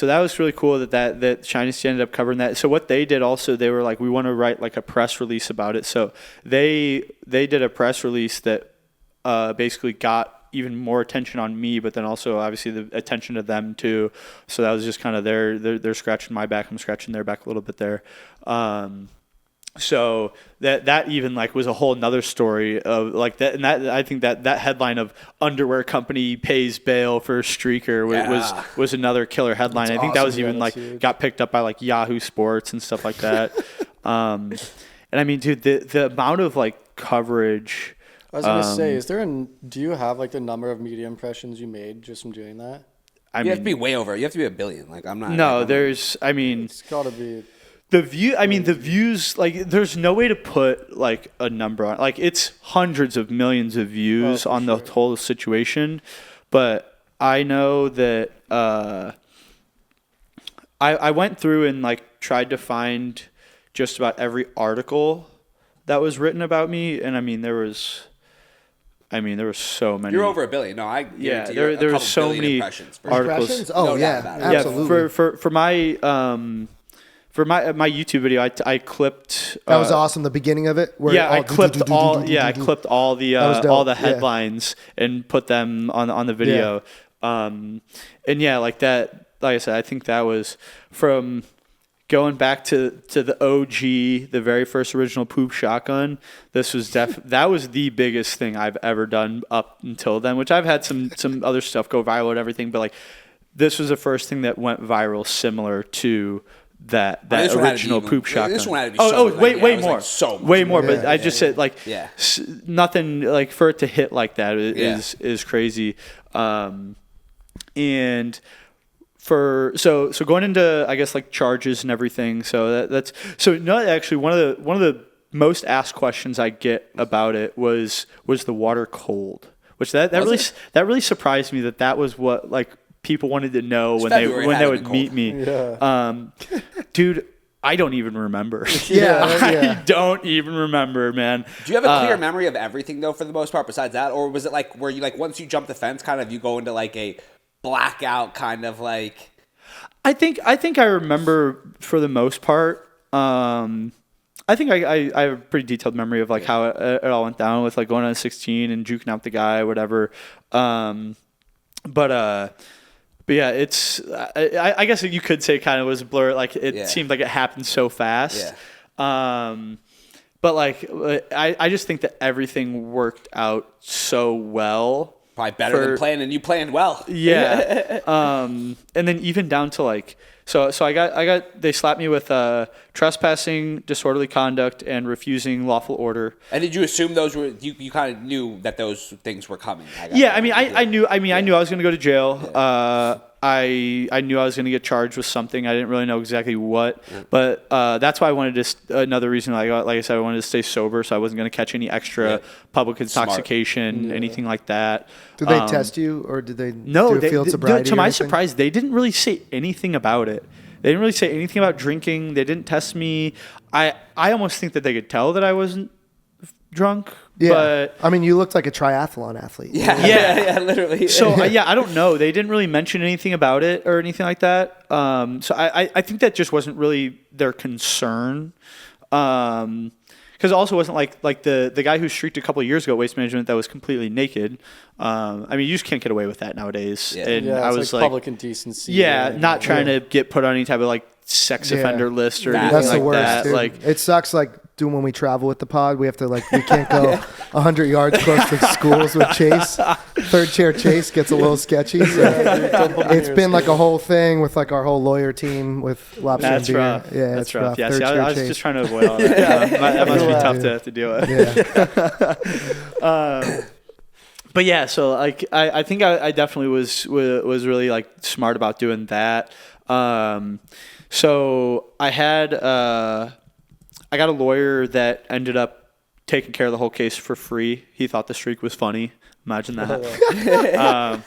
that was really cool that Shinesty ended up covering that. So what they did also, they were like, we want to write like a press release about it. So they did a press release that basically got even more attention on me, but then also obviously the attention to them too. So that was just kind of they're scratching my back, I'm scratching their back a little bit there. So that even like was a whole nother story of like that, and that I think that headline of underwear company pays bail for streaker was another killer headline. I think that was even like huge. Got picked up by like Yahoo Sports and stuff like that. And I mean, dude, the amount of like coverage. I was gonna say, do you have like the number of media impressions you made just from doing that? You have to be way over. You have to be 1 billion. Like I'm not. No, like, it's gotta be. The views, like, there's no way to put, like, a number on. Like, it's hundreds of millions of views on the whole situation. But I know that I went through and, like, tried to find just about every article that was written about me. And, I mean, there was so many. You're over 1 billion. No, there were so many articles. Oh, absolutely. For my YouTube video, I clipped. That was awesome. The beginning of it. I clipped all the headlines and put them on the video. And yeah, like that. Like I said, I think that was from going back to the OG, the very first original Poop Shotgun. This was that was the biggest thing I've ever done up until then. Which I've had some other stuff go viral and everything, but like this was the first thing that went viral, similar to that original Poop Shotgun. This one had to be way more. But I just said like nothing like for it to hit like that is crazy. And for so going into I guess like charges and everything. So that's actually one of the most asked questions I get about it was the water cold, which that really surprised me that was what like people wanted to know when they would meet me. Yeah. Dude, I don't even remember. I don't even remember, man. Do you have a clear memory of everything though, for the most part, besides that, or was it like where you like once you jump the fence, kind of you go into like a blackout kind of like? I think I remember for the most part. I think I have a pretty detailed memory of like how it all went down with like going on 16 and juking out the guy, whatever. But yeah, it's I guess you could say kind of was a blur. Like it seemed like it happened so fast. Yeah. But like I just think that everything worked out so well. Probably better than planned, and you planned well. Yeah. And then even down to like so I got they slapped me with trespassing, disorderly conduct, and refusing lawful order. And did you assume those were you kind of knew that those things were coming? I knew I was going to go to jail. Yeah. I knew I was going to get charged with something. I didn't really know exactly what, but that's why I wanted to. Another reason, like I said, I wanted to stay sober, so I wasn't going to catch any extra public intoxication, anything like that. Did they test you, or did they do a field sobriety? To my surprise, they didn't really say anything about it. They didn't really say anything about drinking. They didn't test me. I almost think that they could tell that I wasn't drunk. Yeah, but I mean, you looked like a triathlon athlete. Yeah, literally. So I don't know. They didn't really mention anything about it or anything like that. So I think that just wasn't really their concern. Because it also wasn't like the guy who streaked a couple of years ago at Waste Management that was completely naked. I mean, you just can't get away with that nowadays. Yeah. And I was like public indecency. Yeah, not trying to get put on any type of like sex offender list or anything like worst, that. Dude. Like it sucks. Like doing when we travel with the pod, we have to we can't go 100 yards close to schools with Chase. Third chair Chase gets a little sketchy. So it's been like a whole thing with like our whole lawyer team with lobster and beer. Rough. Yeah, that's it's rough. rough. Yeah, see, I was just trying to avoid all that. That must be tough to deal with. Yeah. But yeah, so like I think I definitely was really like smart about doing that. So I had I got a lawyer that ended up taking care of the whole case for free. He thought the streak was funny. Imagine that.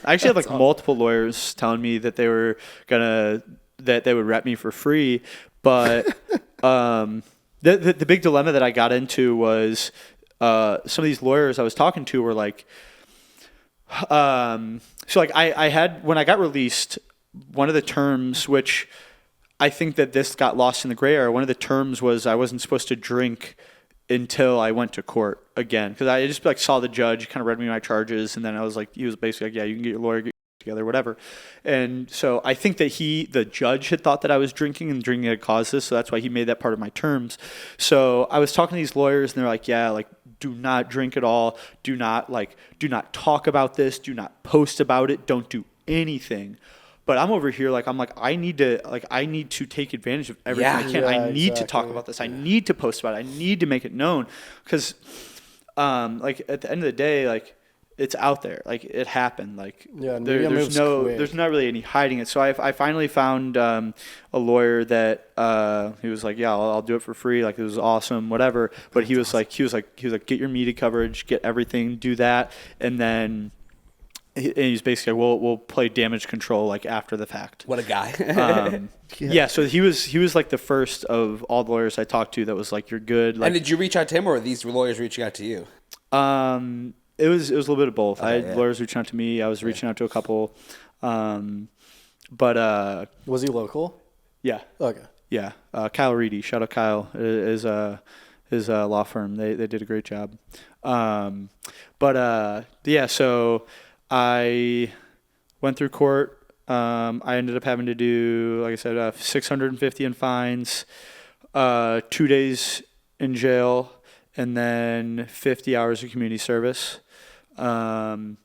I actually had like multiple lawyers telling me that they were that they would rep me for free, but the big dilemma that I got into was some of these lawyers I was talking to were like, so like I had when I got released, one of the terms which I think that this got lost in the gray area. One of the terms was I wasn't supposed to drink until I went to court again, because I just like saw the judge kind of read me my charges, and then I was like, he was basically like, yeah, you can get your lawyer, get together, whatever. And so I think that the judge had thought that I was drinking and drinking had caused this, so that's why he made that part of my terms. So I was talking to these lawyers, and they're like, yeah, like, do not drink at all, do not talk about this, do not post about it, don't do anything. But I'm over here I need to take advantage of everything I can. I need to talk about this. I need to post about it. I need to make it known, because like at the end of the day, like, it's out there, like, it happened, like, there's not really any hiding it. So I finally found a lawyer that he was like, yeah, I'll do it for free, like, it was awesome, whatever. But he was like, get your media coverage, get everything, do that, and then he's basically like, we'll play damage control, like, after the fact. What a guy. Yeah, so he was like the first of all the lawyers I talked to that was like, you're good. Like, and did you reach out to him, or were these lawyers reaching out to you? It was a little bit of both. Okay, I had lawyers reaching out to me. I was reaching out to a couple. But was he local? Yeah. Okay. Yeah. Kyle Reedy, shout out Kyle, is his law firm. They did a great job. Yeah, so I went through court. I ended up having to do, like I said, $650 in fines, 2 days in jail, and then 50 hours of community service. And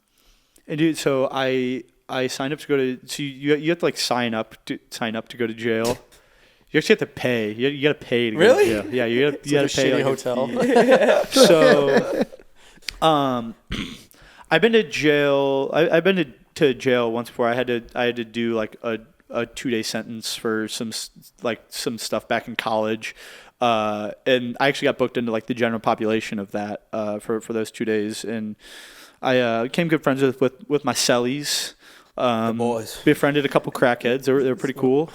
dude, so I signed up to go to. So you have to like sign up to go to jail. You actually have to pay. You got to pay to go to jail. Yeah, you got to pay. Shitty hotel. So, I've been to jail. I've been to jail once before. I had to do like a 2-day sentence for some stuff back in college. And I actually got booked into like the general population of that for those 2 days, and I became good friends with my cellies. The boys. Befriended a couple crackheads. They were pretty cool.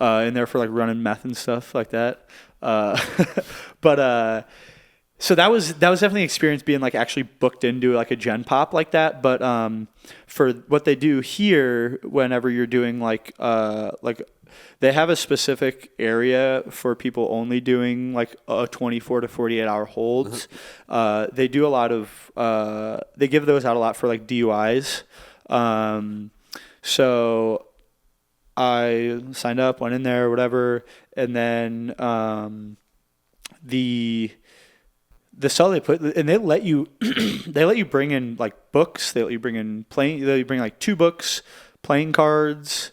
In there for like running meth and stuff like that. So that was definitely an experience being like actually booked into like a gen pop like that. But for what they do here, whenever you're doing like they have a specific area for people only doing like a 24 to 48 hour holds. They do a lot of they give those out a lot for like DUIs. So I signed up, went in there, whatever, and then the cell they put, and they let you bring in like books. They let you bring in they let you bring like 2 books, playing cards.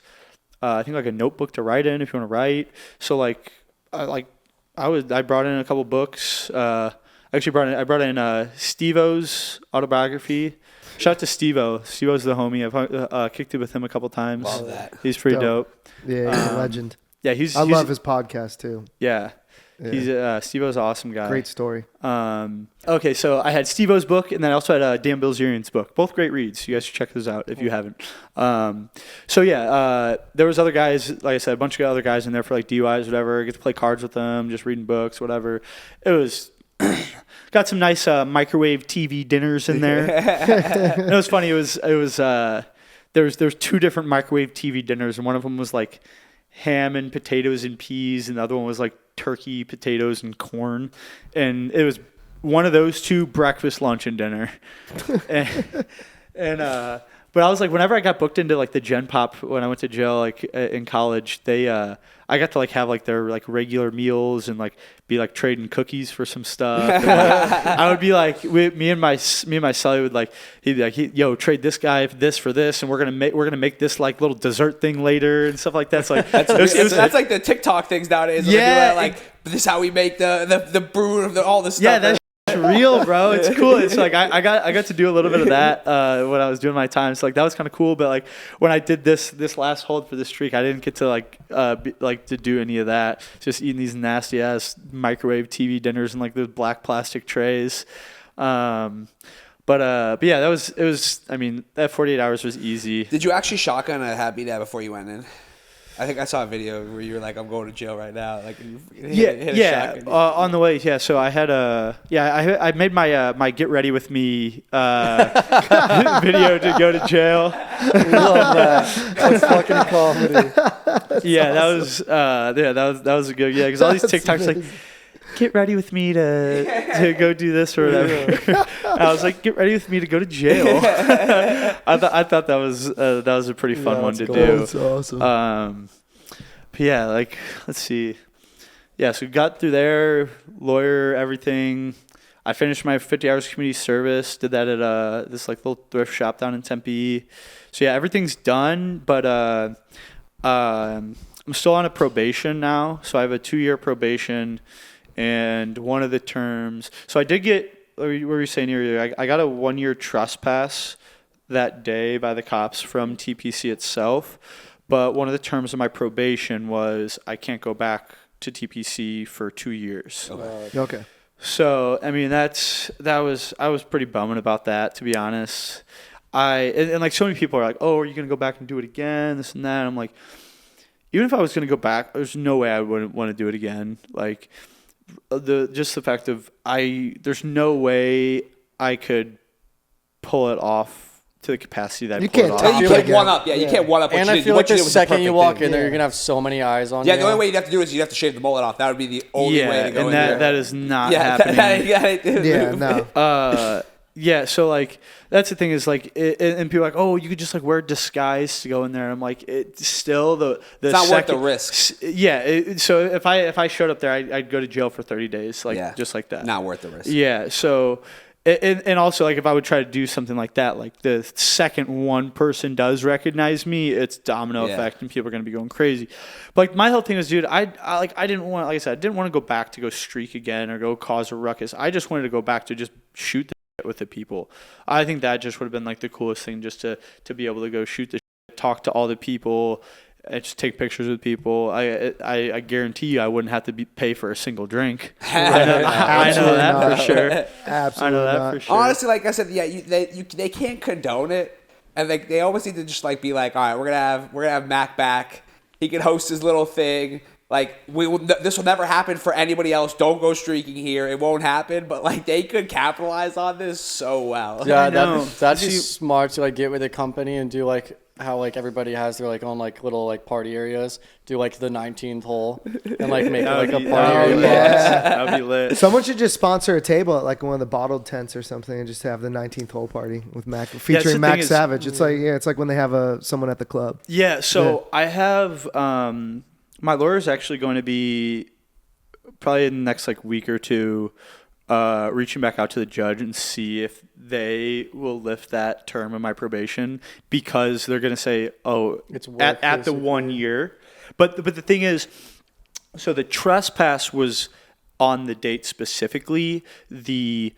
I think like a notebook to write in if you want to write. So I brought in a couple books. I brought in Steve-O's autobiography. Shout out to Steve-O. Steve-O's the homie. I've kicked it with him a couple times. Love that. He's pretty dope. Yeah, he's a legend. Yeah, I love his podcast too. Yeah. He's Steve-O's an awesome guy. Great story. Okay, so I had Steve-O's book, and then I also had Dan Bilzerian's book. Both great reads. You guys should check those out if you haven't. There was other guys, like I said, a bunch of other guys in there for like DUIs, whatever. I get to play cards with them, just reading books, whatever. It was got some nice microwave TV dinners in there. It was funny. It was there was 2 different microwave TV dinners, and one of them was like ham and potatoes and peas, and the other one was like turkey, potatoes, and corn. And it was one of those 2, breakfast, lunch, and dinner. But I was like, whenever I got booked into like the Gen Pop when I went to jail, like in college, I got to like have like their like regular meals and like be like trading cookies for some stuff. And, like, I would be like, me and my celly would like, he'd be like, yo, trade this guy this for this, and we're gonna make this like little dessert thing later and stuff like that. So like that's like the TikTok things nowadays. Yeah, like this is how we make the brew of all this stuff. Yeah, that's real, bro. It's cool. It's like I got to do a little bit of that when I was doing my time. So like that was kind of cool. But like when I did this last hold for this streak, I didn't get to to do any of that. Just eating these nasty ass microwave TV dinners and like those black plastic trays. But yeah, it was. I mean, that 48 hours was easy. Did you actually shotgun a Happy Dad before you went in? I think I saw a video where you were like, "I'm going to jail right now." Like, hit a shotgun. On the way. Yeah, so I had I made my my get ready with me video to go to jail. Love that. That's fucking comedy. Yeah, that was a good. Yeah, because all these TikToks like. get ready with me to go do this or whatever. I was like, get ready with me to go to jail. I thought that was a pretty fun one to cool. do. That's awesome. But yeah, like, let's see. Yeah, so we got through there, lawyer, everything. I finished my 50 hours community service, did that at this like little thrift shop down in Tempe. So yeah, everything's done, but I'm still on a probation now. So I have a 2-year probation, and one of the terms. So I did get, what were you saying earlier? I got a 1-year trespass that day by the cops from TPC itself. But one of the terms of my probation was I can't go back to TPC for 2 years. Okay. So I mean I was pretty bumming about that, to be honest. And like so many people are like, oh, are you gonna go back and do it again? This and that. And I'm like, even if I was gonna go back, there's no way I wouldn't want to do it again. Like the fact of there's no way I could pull it off to the capacity that I You pull it can't off. top You it can't again. one up. Yeah, you can't one up. What And you I did. feel What like you the did was second you perfect walk thing. in there, you're gonna have so many eyes on Yeah, you. the only way you'd have to do is you'd have to shave the mullet off. That would be the only way to go and in there. that is not Yeah, happening. Yeah, no. Yeah, so like that's the thing is like, and people are like, oh, you could just like wear a disguise to go in there. And I'm like, it's still the It's not worth the risks. Yeah, so if I showed up there, I'd go to jail for 30 days, like just like that. Not worth the risk. Yeah, so and also like if I would try to do something like that, like the second one person does recognize me, it's domino effect and people are gonna be going crazy. But like my whole thing was, dude, I didn't want, like I said, I didn't want to go back to go streak again or go cause a ruckus. I just wanted to go back to just shoot the shit with the people. I think that just would have been like the coolest thing, just to be able to go shoot the shit, talk to all the people, and just take pictures with people. I guarantee you I wouldn't have to pay for a single drink. I know that for sure. Absolutely I know that not. for sure. Honestly, like I said, yeah, they can't condone it, and they almost need to just like be like, all right, we're gonna have Mac back. He can host his little thing. Like this will never happen for anybody else. Don't go streaking here. It won't happen. But like they could capitalize on this so well. Yeah, know. that'd be smart to like get with a company and do like how like everybody has their like own like little like party areas. Do like the 19th hole and like make it like a party area. That'd be lit. Someone should just sponsor a table at like one of the bottled tents or something, and just have the 19th hole party with Mac, featuring the Mac thing is- Savage. It's like when they have someone at the club. Yeah, so I have my lawyer's actually going to be probably in the next like week or two reaching back out to the judge and see if they will lift that term of my probation, because they're going to say, oh, It's worth at the 1 year. But the thing is, so the trespass was on the date specifically. The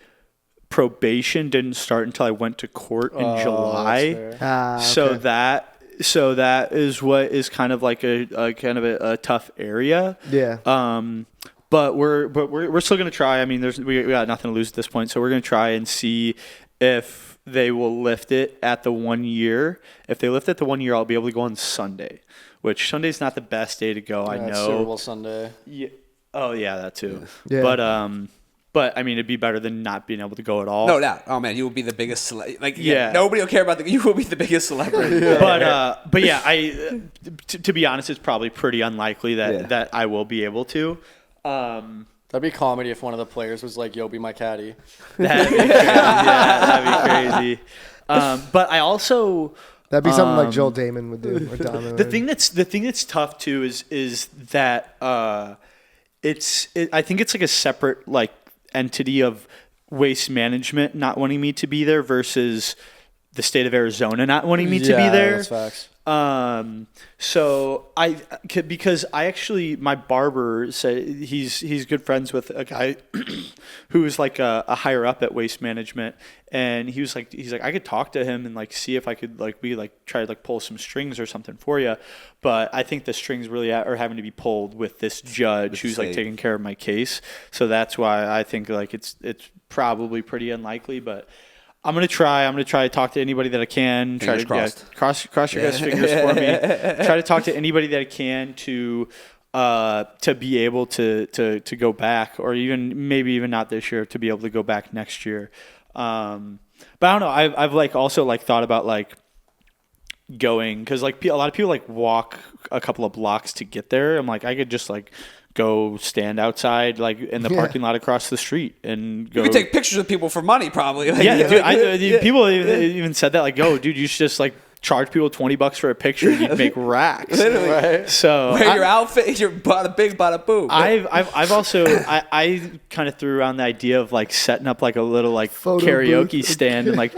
probation didn't start until I went to court in July. That's fair. So that is what is kind of like a kind of a tough area. Yeah. But we're still gonna try. I mean, we got nothing to lose at this point, so we're gonna try and see if they will lift it at the 1 year. If they lift it the 1 year, I'll be able to go on Sunday, which Sunday's not the best day to go. I Yeah, it's know. Super Bowl Sunday. Yeah. Oh yeah, that too. Yeah. But I mean, it'd be better than not being able to go at all. No doubt. Oh man, you will be the biggest. Yeah. Nobody will care about you will be the biggest celebrity. But yeah, to be honest, it's probably pretty unlikely that I will be able to. That'd be comedy if one of the players was like, "Yo, be my caddy." That'd be crazy. Yeah, that'd be crazy. But I also That'd be something like Joel Damon would do. Or Donovan. the thing that's tough too is that I think it's like a separate like entity of Waste Management not wanting me to be there versus the state of Arizona not wanting me to be there. That's facts. So because I actually, my barber said he's good friends with a guy who's like a higher up at Waste Management, and he's like I could talk to him and like see if I could try to like pull some strings or something for you, but I think the strings really are having to be pulled with this judge who's like taking care of my case. So that's why I think like it's probably pretty unlikely, but I'm gonna try to talk to anybody that I can. Fingers crossed. Cross your guys' fingers for me. Try to talk to anybody that I can to be able to go back, or maybe even not this year, to be able to go back next year. But I don't know. I've like also like thought about like going, because like a lot of people like walk a couple of blocks to get there. I'm like, I could just like go stand outside like in the parking lot across the street and go. You can take pictures of people for money, probably. Like, Yeah, dude. People even said that, like, "Yo, dude, you should just like charge people $20 for a picture. You'd make racks." Literally. Right? So wear your outfit, your bada bing, bada boom. I've also I kind of threw around the idea of like setting up like a little like Photo karaoke booth. stand and like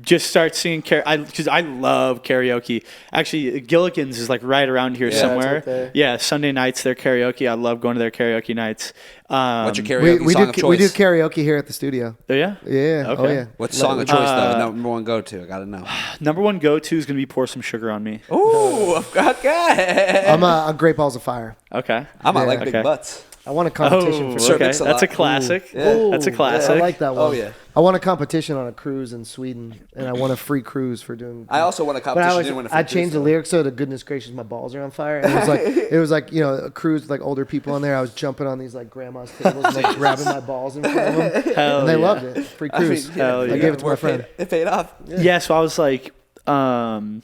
just start singing because I love karaoke. Actually, Gilligan's is like right around here somewhere. right there. Yeah, Sunday nights they're karaoke. I love going to their karaoke nights. What's your karaoke we song do of choice? we do karaoke here at the studio. Oh yeah. Yeah. Okay. Oh yeah. What's song of choice though? Number one go to. I gotta know. Number one go to is gonna be Pour Some Sugar on Me. Ooh, okay. I'm a Great Balls of Fire. Okay. I'm not like Okay. big butts. I want a competition Oh, for Sure okay. mix a That's a lot. classic. Yeah. That's a classic. I like that one. Oh, yeah. I won a competition on a cruise in Sweden, and I won a free cruise for doing. I also won a But competition. Didn't win a free I cruise, changed the though. lyrics so the goodness gracious, my balls are on fire. And it was like you know a cruise with, like older people on there. I was jumping on these like grandma's tables and like grabbing my balls in front of them, Hell and they yeah. loved it. Free cruise. Hell I yeah. gave it to my friend. It paid off. Yeah, so I was like, because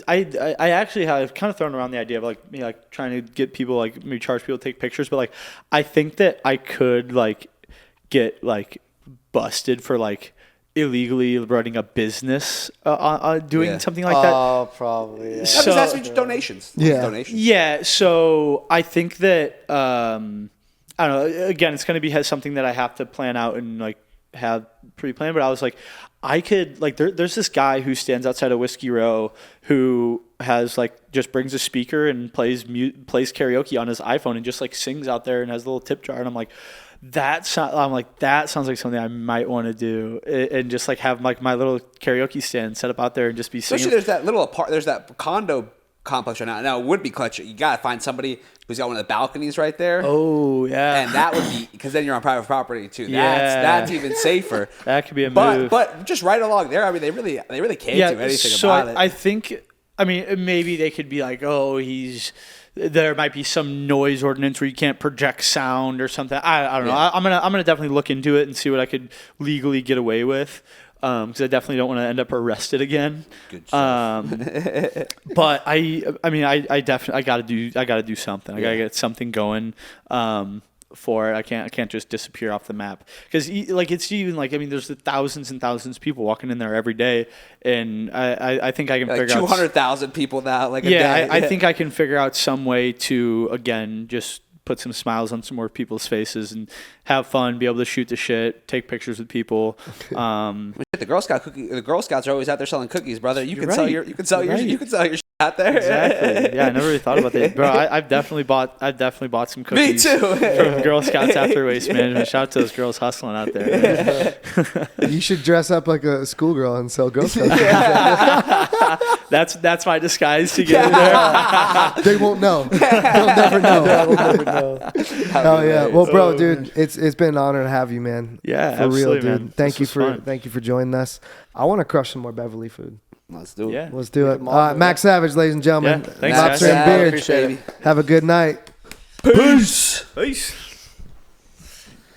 I actually have kind of thrown around the idea of like me like trying to get people like maybe charge people to take pictures, but like I think that I could like get like busted for like illegally running a business doing Yeah. something like that. Oh, probably. Yeah. So- That's what you donations. Yeah. Donations. Yeah, so I think that I don't know. Again, it's going to be something that I have to plan out and like have pre-planned. But I was like, I could like there's this guy who stands outside of Whiskey Row who has like just brings a speaker and plays karaoke on his iPhone and just like sings out there and has a little tip jar. And I'm like, that sounds like something I might want to do and just like have like my little karaoke stand set up out there and just be singing. Especially there's that condo complex right now. Now it would be clutch. You gotta find somebody who's got one of the balconies right there. Oh yeah, And that would be because then you're on private property too. Yeah. That's even safer. that could be a move. But just right along there. I mean, they really can't do anything so about it. I think, I mean, maybe they could be like, oh, there might be some noise ordinance where you can't project sound or something. I don't know. Yeah. I'm gonna definitely look into it and see what I could legally get away with. Because I definitely don't want to end up arrested again. Good stuff. But I mean, I definitely gotta do something. I gotta get something going. For it, I can't just disappear off the map because like it's even like I mean there's thousands and thousands of people walking in there every day, and I think I can like figure out 200,000 people now. Like a yeah, day. I think I can figure out some way to again just put some smiles on some more people's faces and have fun, be able to shoot the shit, take pictures with people. The Girl Scouts are always out there selling cookies, brother. You can right. sell your you can sell your shit out there. Exactly. Yeah, I never really thought about that, bro. I've definitely bought some cookies. Me too. From Girl Scouts After Waste Management. Shout out to those girls hustling out there. You should dress up like a schoolgirl and sell Girl Scouts. That's my disguise to get in there. They won't know. They'll never know. Hell yeah. Well, bro, dude, it's been an honor to have you, man. Yeah, for real, absolutely, dude. man. Thank This you was fun. for joining us. I want to crush some more Beverly food. Let's do it. Yeah. Let's do it. them all, man. Max Savage, ladies and gentlemen. Yeah, thanks, Lobster guys. and beard. Appreciate it. Have a good night. Peace. Peace.